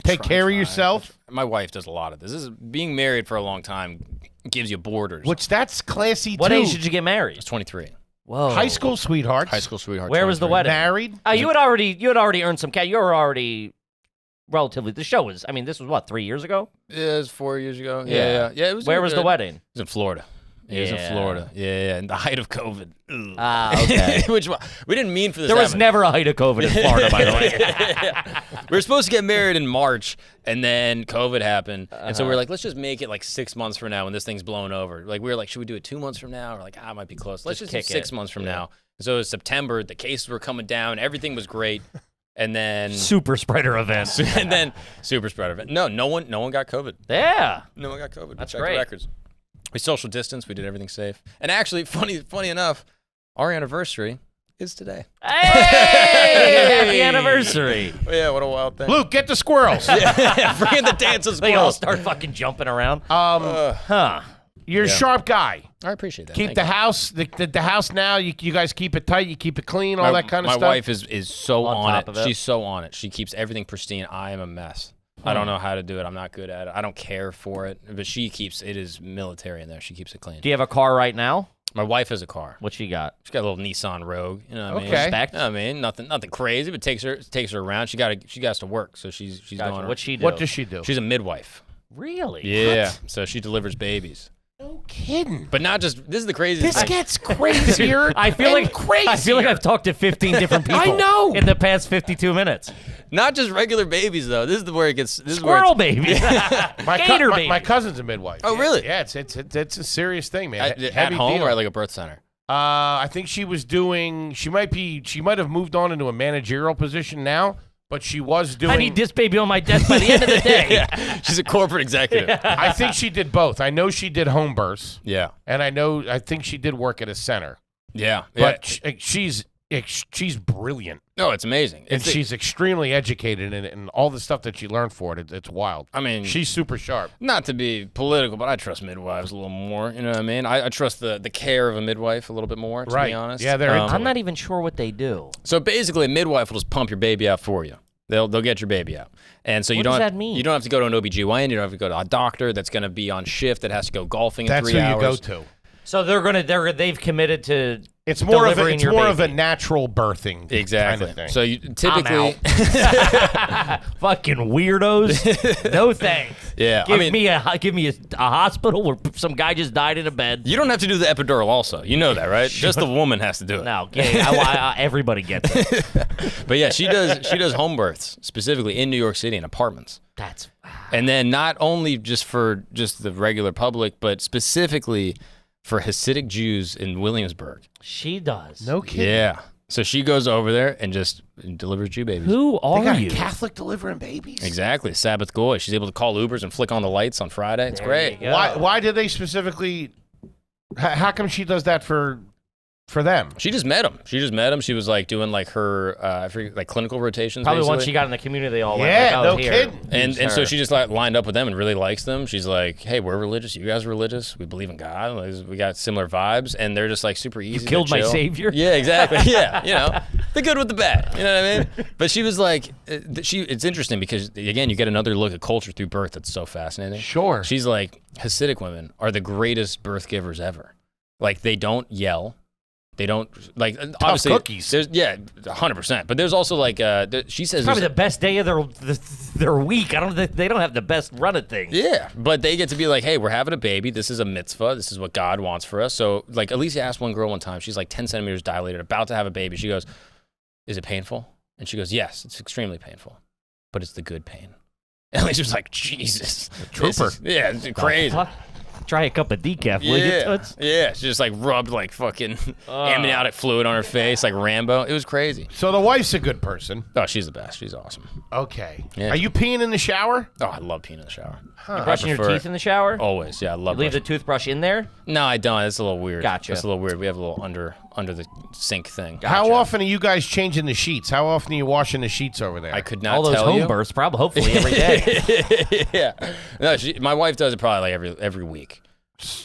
Take care of yourself. My wife does a lot of this. Being married for a long time gives you borders. Which that's classy What too. age did you get married? I was 23. Whoa. High school sweethearts. High school sweetheart. Where was the 23. wedding? Married. You had already earned some cash. You were already relatively. The show was. I mean, this was what 3 years ago. Yeah, it was 4 years ago. Yeah. Yeah. It was. Where was the good. wedding? It was in Florida. It was in Yeah. Florida. Yeah. In the height of COVID. Ugh. Ah, okay. Which we didn't mean for this. There to was happen. never a height of COVID in Florida, by the way. We were supposed to get married in March, and then COVID happened, and so we were like, let's just make it like 6 months from now when this thing's blown over. Like we were like, should we do it 2 months from now? Or like, it might be close. Let's just do kick 6 it. months from now. So it was September. The cases were coming down. Everything was great, and then Super spreader event. and then super spreader event. No one got COVID. Yeah. No one got COVID. That's we checked great. the records. We social distance. We did everything safe. And actually, funny enough, our anniversary is today. Hey, happy anniversary. Yeah, what a wild thing. Luke, get the squirrels. Bring in the dance of They all squirrels. start fucking jumping around. You're a sharp guy. I appreciate that. Keep Thank the you. house, the house now. You guys keep it tight. You keep it clean. All that kind of stuff. My wife is so On on top it. of it. She's so on it. She keeps everything pristine. I am a mess. I don't know how to do it. I'm not good at it. I don't care for it. But she keeps it is military in there. She keeps it clean. Do you have a car right now? My wife has a car. What she got? She's got a little Nissan Rogue. You know what I mean? Okay. Respect. You know what I mean, nothing crazy, but takes her around. She got to work, so she's Gotcha. going. What's she do? What does she do? She's a midwife. Really? Yeah. So she delivers babies. No kidding. But not just. This is the craziest. This thing. gets crazier. I feel and like crazier. I feel like I've talked to 15 different people. I know. In the past 52 minutes. Not just regular babies though. This is where it gets. This Squirrel is where babies. Gator babies. my cousin's a midwife. Oh, really? Yeah, it's a serious thing, man. at Heavy home deal. or at like a birth center. I think she was doing. She might have moved on into a managerial position now, but she was doing. I need this baby on my desk by the end of the day. She's a corporate executive. I think she did both. I know she did home births, Yeah. and I think she did work at a center. Yeah. But she's brilliant, No, it's amazing. and she's extremely educated, and all the stuff that she learned for it, it's wild. I mean, She's super sharp. not to be political, but I trust midwives a little more. You know what I mean? I trust the care of a midwife a little bit more, to Right. be honest. Yeah, they're into I'm not even sure what they do. So basically, a midwife will just pump your baby out for you. They'll get your baby out. And so you What don't does that mean? You don't have to go to an OBGYN, you don't have to go to a doctor that's going to be on shift that has to go golfing in That's 3 who hours. you go to. So they've committed to It's more of a, delivering it's your more of a baby. natural birthing Exactly. kind of thing. So you typically Fucking weirdos. No thanks. Yeah, Give me a hospital where some guy just died in a bed. you don't have to do the epidural also. You know that, right? Just the woman has to do it. No, everybody gets it. But yeah, she does home births specifically in New York City in apartments. That's And then not only just for just the regular public, but specifically for Hasidic Jews in Williamsburg. she does. No kidding. Yeah. So she goes over there and just delivers Jew babies. Who They are got you? a Catholic delivering babies. Exactly. Sabbath Goy. She's able to call Ubers and flick on the lights on Friday. It's great. you go. Why did they specifically? How come she does that for them? She just met him. She was like doing like her like clinical rotations. Probably basically. once she got in the community, they all Yeah, went like, oh, no here. kidding. And so her. she just like lined up with them and really likes them. She's like, hey, we're religious. You guys are religious. We believe in God. Like, we got similar vibes. And they're just like super easy. You killed to my chill. savior. Yeah, exactly. Yeah, you know, the good with the bad. You know what I mean? But she was like, it's interesting because, again, you get another look at culture through birth that's so fascinating. Sure. She's like, Hasidic women are the greatest birth givers ever. Like, they don't yell. They don't, like, obviously. cookies. There's, 100%. But there's also, like, she says. Probably there's- the best day of their week. They don't have the best run at things. Yeah, but they get to be like, hey, we're having a baby. This is a mitzvah. This is what God wants for us. So, like, Alicia asked one girl one time, she's like 10 centimeters dilated, about to have a baby. She goes, is it painful? And she goes, yes, it's extremely painful, but it's the good pain. And Alicia was like, Jesus. Trooper. Yeah, it's crazy. Fuck. Try a cup of decaf, will you, Yeah, Toots? yeah. She just like rubbed like fucking amniotic fluid on her face, like Rambo. It was crazy. So the wife's a good person. Oh, she's the best. She's awesome. Okay. Yeah. Are you peeing in the shower? Oh, I love peeing in the shower. Brushing your prefer teeth in the shower? Always, yeah, I love. Leave the brushing. toothbrush in there? No, I don't. That's a little weird. Gotcha. That's a little weird. We have a little under the sink thing. How often are you guys changing the sheets? How often are you washing the sheets over there? I could not All those tell home you. births, probably, hopefully, every day. Yeah. No, my wife does it probably like every week.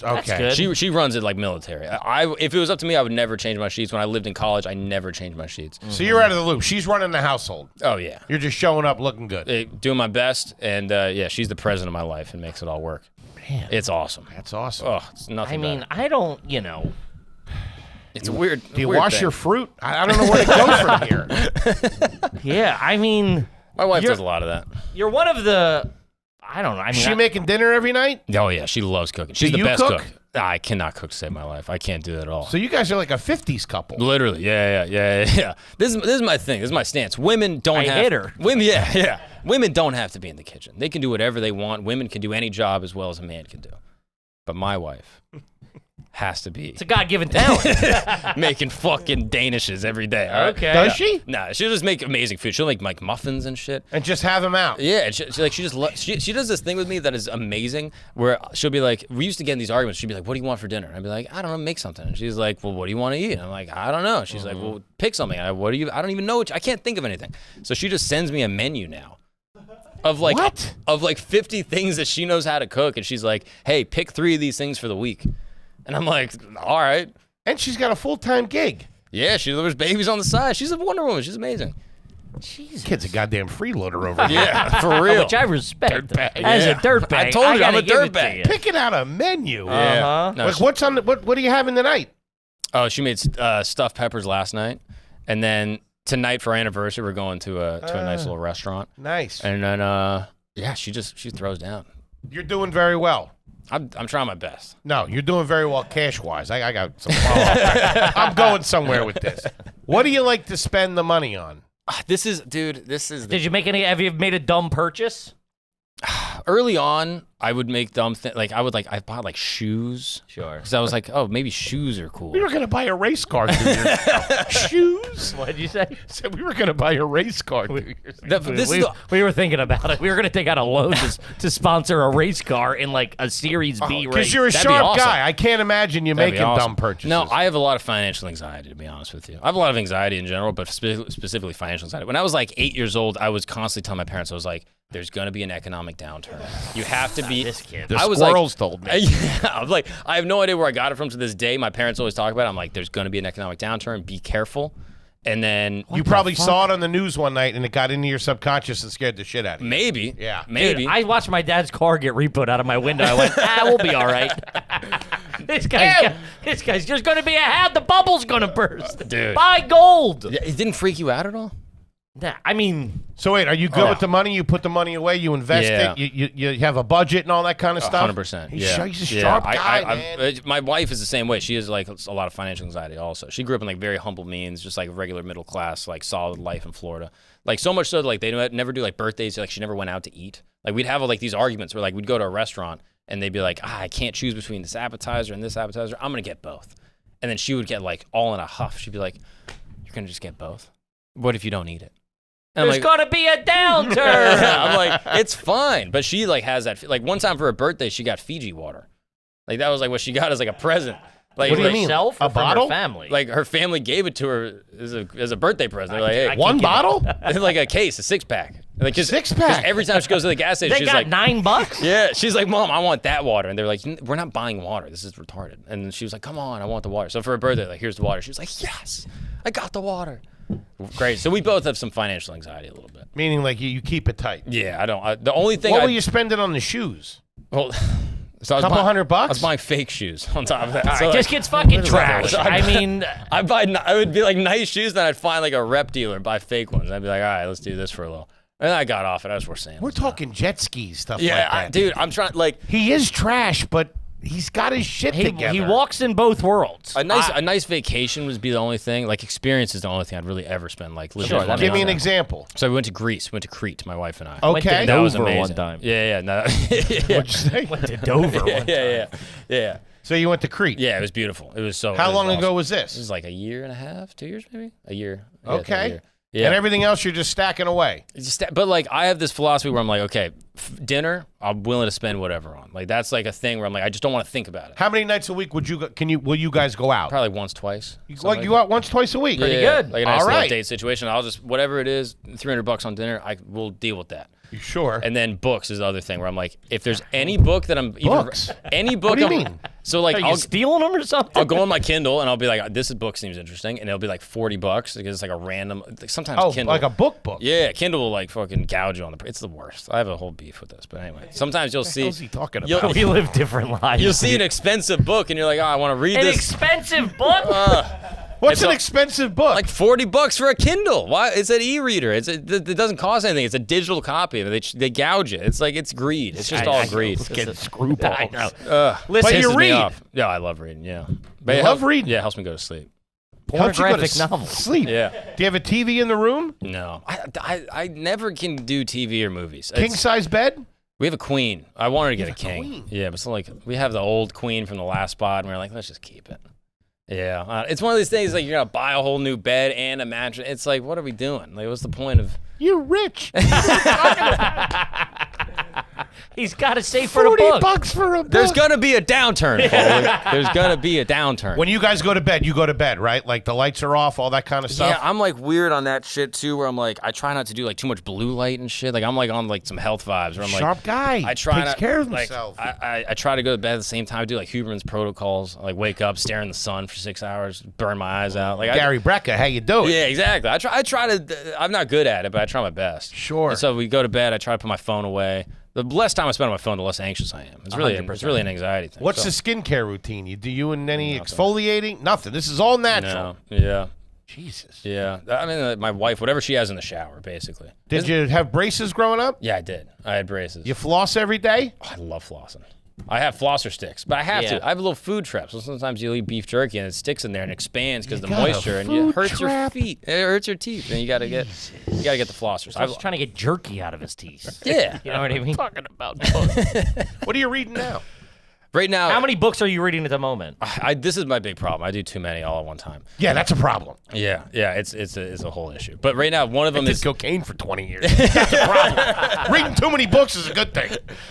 Okay. good. She runs it like military. If it was up to me, I would never change my sheets. When I lived in college, I never changed my sheets. So you're out of the loop. She's running the household. Oh yeah. You're just showing up looking good. Doing my best, and yeah, she's the president of my life and makes it all work. Man. It's awesome. That's awesome. Oh, it's nothing. I mean, better. I don't, It's a weird. Do you weird wash thing. your fruit? I don't know where to go from here. yeah, I mean, My wife you're- does a lot of that. you're one of the, I don't know. I mean, Is she making dinner every night? Oh yeah, she loves cooking. She's Do the you best cook? cook. I cannot cook to save my life. I can't do that at all. So you guys are like a 50s couple. Literally, yeah. This is my thing. This is my stance. Women don't I have hit her. Women, yeah. Women don't have to be in the kitchen. They can do whatever they want. Women can do any job as well as a man can do. But my wife, has to be It's a God-given talent. making fucking Danishes every day. All right? Okay. Does she? Nah, she'll just make amazing food. She'll make like muffins and shit. And just have them out. Yeah, and she does this thing with me that is amazing. Where she'll be like, we used to get in these arguments. She'd be like, "What do you want for dinner?" And I'd be like, "I don't know, make something." And she's like, "Well, what do you want to eat?" And I'm like, "I don't know." She's like, "Well, pick something." And I don't even know. I can't think of anything. So she just sends me a menu now. Of like What? Of like 50 things that she knows how to cook, and she's like, "Hey, pick 3 of these things for the week." And I'm like, "All right." And she's got a full-time gig. Yeah, she delivers babies on the side. She's a Wonder Woman. She's amazing. Jesus. Kid's a goddamn freeloader over here. Yeah, for real. Which I respect. Dirtbag. As Yeah. a dirtbag. I told you, I'm a gotta give it to dirtbag. you. Picking out a menu. Uh-huh. No, Like, she- what's on? What are you having tonight? Oh, she made stuffed peppers last night, and then tonight for our anniversary, we're going to a nice little restaurant, Nice. and then yeah, she throws down. You're doing very well. I'm trying my best. No, you're doing very well cash-wise. I got some follow-up. I'm going somewhere with this. What do you like to spend the money on? This is the Did you make any? Have you made a dumb purchase? early on. I would make dumb things. Like I bought like shoes. Sure. Because I was like, oh, maybe shoes are cool. We were going to buy a race car 2 years ago. Shoes? What did you say? Said we were going to buy a race car 2 years ago. This we, is the, we were thinking about it. We were going to take out a loan to sponsor a race car in like a Series B race. Because you're a That'd be sharp awesome. guy. I can't imagine you That'd be making awesome. dumb purchases. No, I have a lot of financial anxiety, to be honest with you. I have a lot of anxiety in general, but specifically financial anxiety. When I was like 8 years old, I was constantly telling my parents, I was like, there's going to be an economic downturn. You have to be. This kid. The I was squirrels told me. Yeah, I was like, I have no idea where I got it from to this day. My parents always talk about it. I'm like, there's going to be an economic downturn. Be careful. And then You probably saw it on the news one night, and it got into your subconscious and scared the shit out of you. maybe. Yeah. Maybe. Dude, I watched my dad's car get repoed out of my window. I went, we'll be all right. This guy's just going to be a hat. The bubble's going to burst. Dude. Buy gold. Yeah, it didn't freak you out at all? Nah, I mean, So wait, are you good with the money? You put the money away, you invest Yeah. it, you have a budget and all that kind of stuff? 100%. He's, Yeah. he's a sharp guy, man. My wife is the same way. She has like a lot of financial anxiety also. She grew up in like very humble means, just like regular middle class, like solid life in Florida. Like so much so that like they never do like birthdays. Like she never went out to eat. Like we'd have like these arguments where like we'd go to a restaurant and they'd be like, I can't choose between this appetizer and this appetizer. I'm going to get both. And then she would get like all in a huff. She'd be like, you're going to just get both? What if you don't eat it? And there's going to be a downturn. I'm like, it's fine. But she like has that, like one time for her birthday, she got Fiji water. Like that was like what she got as like a present. Like, What do you like, mean? Herself or A from her bottle? family? Like her family gave it to her as a birthday present. They're like, hey, One bottle? like a case, a 6-pack. Like just, 6-pack? Every time she goes to the gas station, they she's got like, $9? yeah, she's like, Mom, I want that water. And they're like, we're not buying water. This is retarded. And she was like, come on, I want the water. So for her birthday, like, here's the water. She was like, yes, I got the water. Great. So we both have some financial anxiety a little bit. Meaning like you keep it tight. Yeah, I don't. The only thing What were you spending on the shoes? well, so I was Couple buying- $100? I was buying fake shoes on top of that. So This like, kid's fucking trash. bullshit? I mean, I would be like nice shoes, then I'd find like a rep dealer and buy fake ones. I'd be like, all right, let's do this for a little. And then I got off it. I was worth saying. We're talking jet skis, stuff Yeah, like that. dude, I'm trying like He is trash, but he's got his shit together. he walks in both worlds. a nice vacation would be the only thing. Like experience is the only thing I'd really ever spend like legit Sure, money Give me on. an example. So we went to Greece. We went to Crete, my wife and I. Went to Okay. That was Dover amazing. one time. Yeah, no. What'd you say? Went to Dover one time. yeah. So you went to Crete. Yeah, it was beautiful. It was so. How it was long awesome. ago was This this? was like a year and a half, 2 years maybe? A year. Yeah, I think a Okay. year. Yeah. And everything else you're just stacking away. It's just, but like I have this philosophy where I'm like, okay, dinner, I'm willing to spend whatever on. Like that's like a thing where I'm like, I just don't want to think about it. How many nights a week will you guys go out? Probably once, twice. Like you out once, twice a week. Pretty good. Like a nice All little right. date situation. I'll just whatever it is, $300 on dinner. I will deal with that. You sure? And then books is the other thing where I'm like, if there's any book that I'm Books? any book. What do you I'm- mean? So like Are you I'll stealing them or something? I'll go on my Kindle and I'll be like, this book seems interesting, and it'll be like $40 because it's like a random. Like sometimes Oh, Kindle, like a book. Yeah, Kindle will like fucking gouge you on the. It's the worst. I have a whole beef with this, but anyway, sometimes you'll see. What's he talking You'll- about? We live different lives. You'll see an expensive book and you're like, oh, I want to read an this. expensive book? What's It's an a- expensive book? Like $40 for a Kindle. Why? It's an e-reader. It doesn't cost anything. It's a digital copy. They gouge it. It's like it's greed. It's just all greed. Getting screwballs. I know. But you Pisses me read. off. Yeah, I love reading. Yeah, but You it love helps- reading? Yeah, it helps me go to sleep. Helps you go to Pornographic novels. sleep. Yeah. Do you have a TV in the room? No, I never can do TV or movies. King size bed? We have a queen. I wanted to get a king. Queen? Yeah, but so like we have the old queen from the last spot, and we're like, let's just keep it. Yeah, it's one of these things like you're gonna buy a whole new bed and a mattress. It's like, what are we doing? Like, what's the point of? You're rich. He's got to save for the book. $40 for a book. There's gonna be a downturn, Foley. There's gonna be a downturn. When you guys go to bed, you go to bed, right? Like the lights are off, all that kind of stuff. Yeah, I'm like weird on that shit too, where I'm like, I try not to do like too much blue light and shit. Like I'm like on like some health vibes, where I'm like, Sharp guy. I try Takes not care of like, himself. I try to go to bed at the same time. I do like Huberman's protocols. I, like wake up, stare in the sun for 6 hours, burn my eyes out. Like Gary Brecka, how you doing? Yeah, exactly. I try to. I'm not good at it, but I try my best. Sure. And so we go to bed. I try to put my phone away. The less time I spend on my phone, the less anxious I am. It's really an anxiety thing. What's the skincare routine? Do you and any exfoliating? Nothing. This is all natural. No. Yeah. Jesus. Yeah. I mean, my wife, whatever she has in the shower, basically. Did you have braces growing up? Yeah, I did. I had braces. You floss every day? Oh, I love flossing. I have flosser sticks, but I have to. I have a little food trap, so sometimes you'll eat beef jerky and it sticks in there and expands because the moisture and it hurts your feet. It hurts your teeth, and you gotta get the flossers. I was trying to get jerky out of his teeth. Yeah. You know what I mean? Talking about books. What are you reading now? Right now, How many books are you reading at the moment? this is my big problem. I do too many all at one time. Yeah, that's a problem. Yeah, it's a whole issue. But right now, one of them I is did cocaine for 20 years. That's a problem. Reading too many books is a good thing.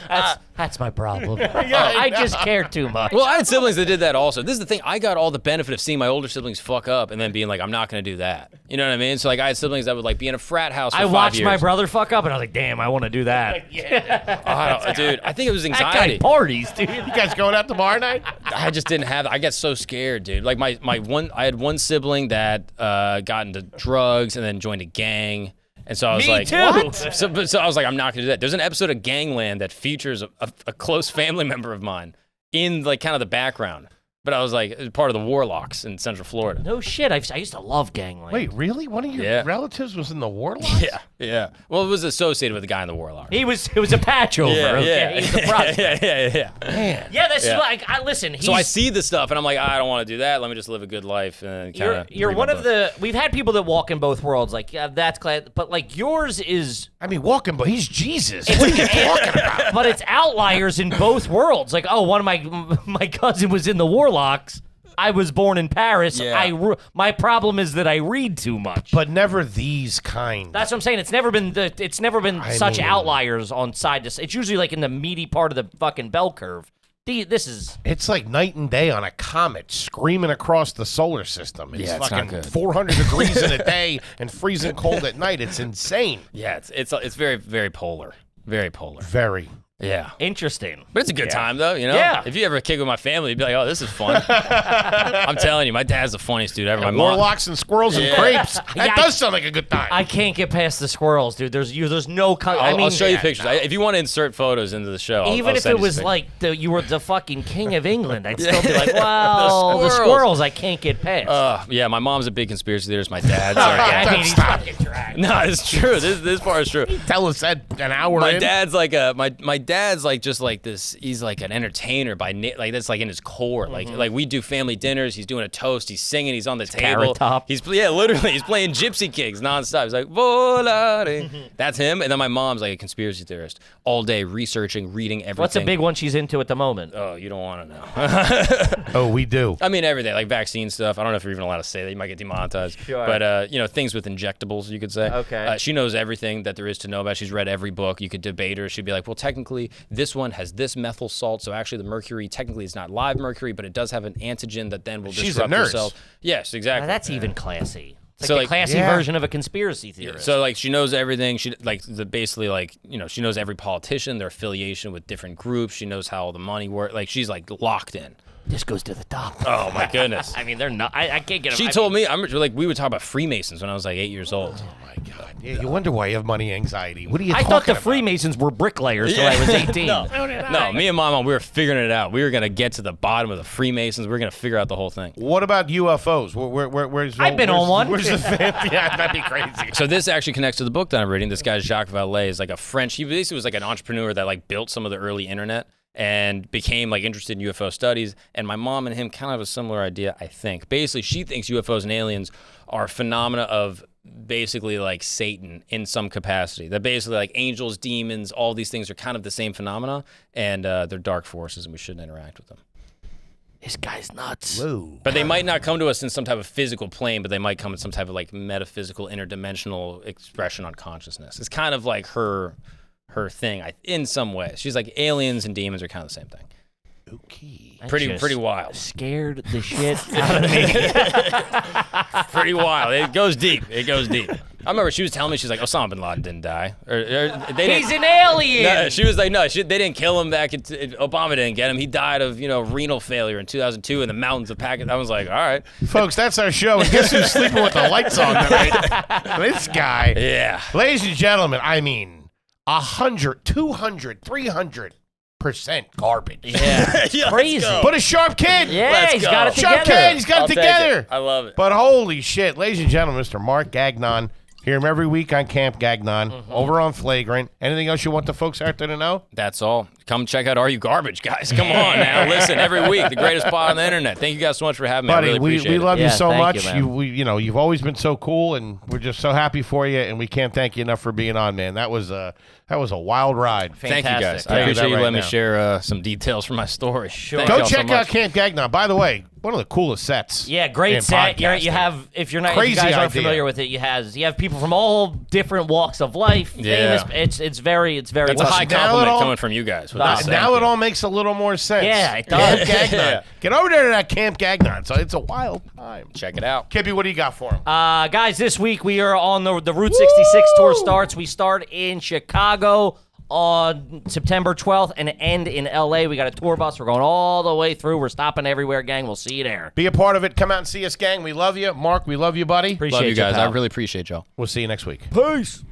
That's my problem. I just care too much. Well, I had siblings that did that also. This is the thing. I got all the benefit of seeing my older siblings fuck up and then being like, I'm not going to do that. You know what I mean? So like I had siblings that would like be in a frat house for I 5 watched years. my brother fuck up, and I was like, damn, I want to do that. Dude, I think it was That guy anxiety. parties, dude. You guys going out tomorrow night? I just didn't have. I got so scared, dude. Like I had one sibling that got into drugs and then joined a gang, and so I was Me like, too. what? So I was like, I'm not gonna do that. There's an episode of Gangland that features a close family member of mine in like kind of the background, but I was like part of the Warlocks in Central Florida. No shit. I used to love Gangland. Wait, really? One of your Yeah. relatives was in the Warlocks? Yeah. Well, it was associated with the guy in the Warlocks. It was a patch over. Okay? He was a prospect. yeah. Man. Yeah, that's like listen. So I see this stuff and I'm like, I don't want to do that. Let me just live a good life and kind of. You're one of the. We've had people that walk in both worlds. Like that's class, but like yours is. I mean, walking, but he's Jesus. What are you talking about? But it's outliers in both worlds. Like, oh, one of my cousin was in the Warlocks. I was born in Paris. Yeah. My problem is that I read too much. But never these kind. That's what I'm saying. It's never been such outliers on side to side. It's usually like in the meaty part of the fucking bell curve. This is. It's like night and day on a comet screaming across the solar system. It's Yeah, it's fucking not good. 400 degrees in a day and freezing cold at night. It's insane. Yeah, it's very, very polar. Very polar. Very. Yeah. Interesting. But it's a good time, though, you know? Yeah. If you ever kick with my family, you'd be like, oh, this is fun. I'm telling you, my dad's the funniest dude ever. My mom, Warlocks and squirrels and crepes. That Yeah, does sound like a good time. I can't get past the squirrels, dude. There's no. I'll show you pictures. If you want to insert photos into the show, Even I'll if send it you was some like you were the fucking king of England, I'd still be like, well, the squirrals I can't get past. yeah, my mom's a big conspiracy theorist. My dad's I mean, he's Stop. fucking dragged. no, it's true. This part is true. Tell us that an hour My in. dad's like my dad's like just like this. He's like an entertainer by like that's like in his core. Like we do family dinners. He's doing a toast. He's singing. He's on the table. Carrot Top. He's literally he's playing Gypsy Kings nonstop. He's like volare. That's him. And then my mom's like a conspiracy theorist all day, researching, reading everything. What's a big one she's into at the moment? Oh, you don't want to know. Oh, we do. I mean, everything, like vaccine stuff. I don't know if you're even allowed to say that. You might get demonetized. Sure. But, things with injectables, you could say. Okay. She knows everything that there is to know about. She's read every book. You could debate her. She'd be like, well, technically, this one has this methyl salt. So actually, the mercury technically is not live mercury, but it does have an antigen that then will She's disrupt a your nurse. cell. Yes, exactly. Now, that's even classy. It's like So, the like- classy Yeah. version of a conspiracy theorist. So like she knows everything. She like basically like she knows every politician, their affiliation with different groups. She knows how all the money works. Like she's like locked in. this goes to the top. Oh my goodness. I mean, they're not. I can't get them. She told me we would talk about Freemasons when I was like 8 years old. Oh my God. Yeah, you wonder why you have money anxiety. What are you I talking thought the about? Freemasons were bricklayers till I was 18. No, me and my mom, we were figuring it out. We were gonna get to the bottom of the Freemasons. We were gonna figure out the whole thing. What about UFOs? Where's I've been on one. Where's the yeah, that'd be crazy. So this actually connects to the book that I'm reading. This guy Jacques Vallée is like a French. He basically was like an entrepreneur that like built some of the early internet and became like interested in UFO studies. And my mom and him kind of have a similar idea, I think. Basically, she thinks UFOs and aliens are phenomena of basically like Satan in some capacity. That basically like angels, demons, all these things are kind of the same phenomena, and they're dark forces, and we shouldn't interact with them. This guy's nuts. Whoa. But they might not come to us in some type of physical plane, but they might come in some type of like metaphysical, interdimensional expression on consciousness. It's kind of like her thing in some ways. She's like aliens and demons are kind of the same thing. Okay. That Pretty just wild. Scared the shit out of me. Pretty wild. It goes deep. It goes deep. I remember she was telling me, she's like, Osama bin Laden didn't die. He's an alien. No, she was like, no, they didn't kill him back. Obama didn't get him. He died of, renal failure in 2002 in the mountains of Pakistan. I was like, all right. Folks, that's our show. And guess who's sleeping with the lights on tonight? This guy. Yeah. Ladies and gentlemen, I mean, 100, 200, 300% garbage. Yeah. Yeah, Crazy. let's go. But a sharp kid. Yeah, Let's he's go. got it Sharp together. kid. He's got I'll it take together. it. I love it. But holy shit, ladies and gentlemen, Mr. Mark Gagnon. Hear him every week on Camp Gagnon, over on Flagrant. Anything else you want the folks out there to know? That's all. Come check out Are You Garbage, guys. Come on now. Listen, every week, the greatest pod on the internet. Thank you guys so much for having me. Buddy, I really appreciate we it. love you Yeah, so thank much. you, man. You've always been so cool, and we're just so happy for you, and we can't thank you enough for being on, man. That was a wild ride. Thank you, guys. Fantastic. I Yeah, appreciate that you right letting me now. share some details from my story. Sure. Go check out Camp Gagnon. By the way, one of the coolest sets. Yeah, great in set. You podcasting. have, if you Crazy guys aren't idea. familiar with it, you have people from all different walks of life. Yeah. Famous. It's very. That's a awesome. high Now it compliment all- coming from you guys. with Now this. Now Thank it you. all makes a little more sense. Yeah, it does. Camp Gagnon. Yeah. Get over there to that Camp Gagnon. So it's a wild time. Check it out. Kippy, what do you got for him? Guys, this week we are on the Route 66 tour starts. We start in Chicago on September 12th and end in LA. We got a tour bus. We're going all the way through. We're stopping everywhere, gang. We'll see you there. Be a part of it. Come out and see us, gang. We love you. Mark, we love you, buddy. Appreciate Love you guys. I pal. really appreciate y'all. We'll see you next week. Peace.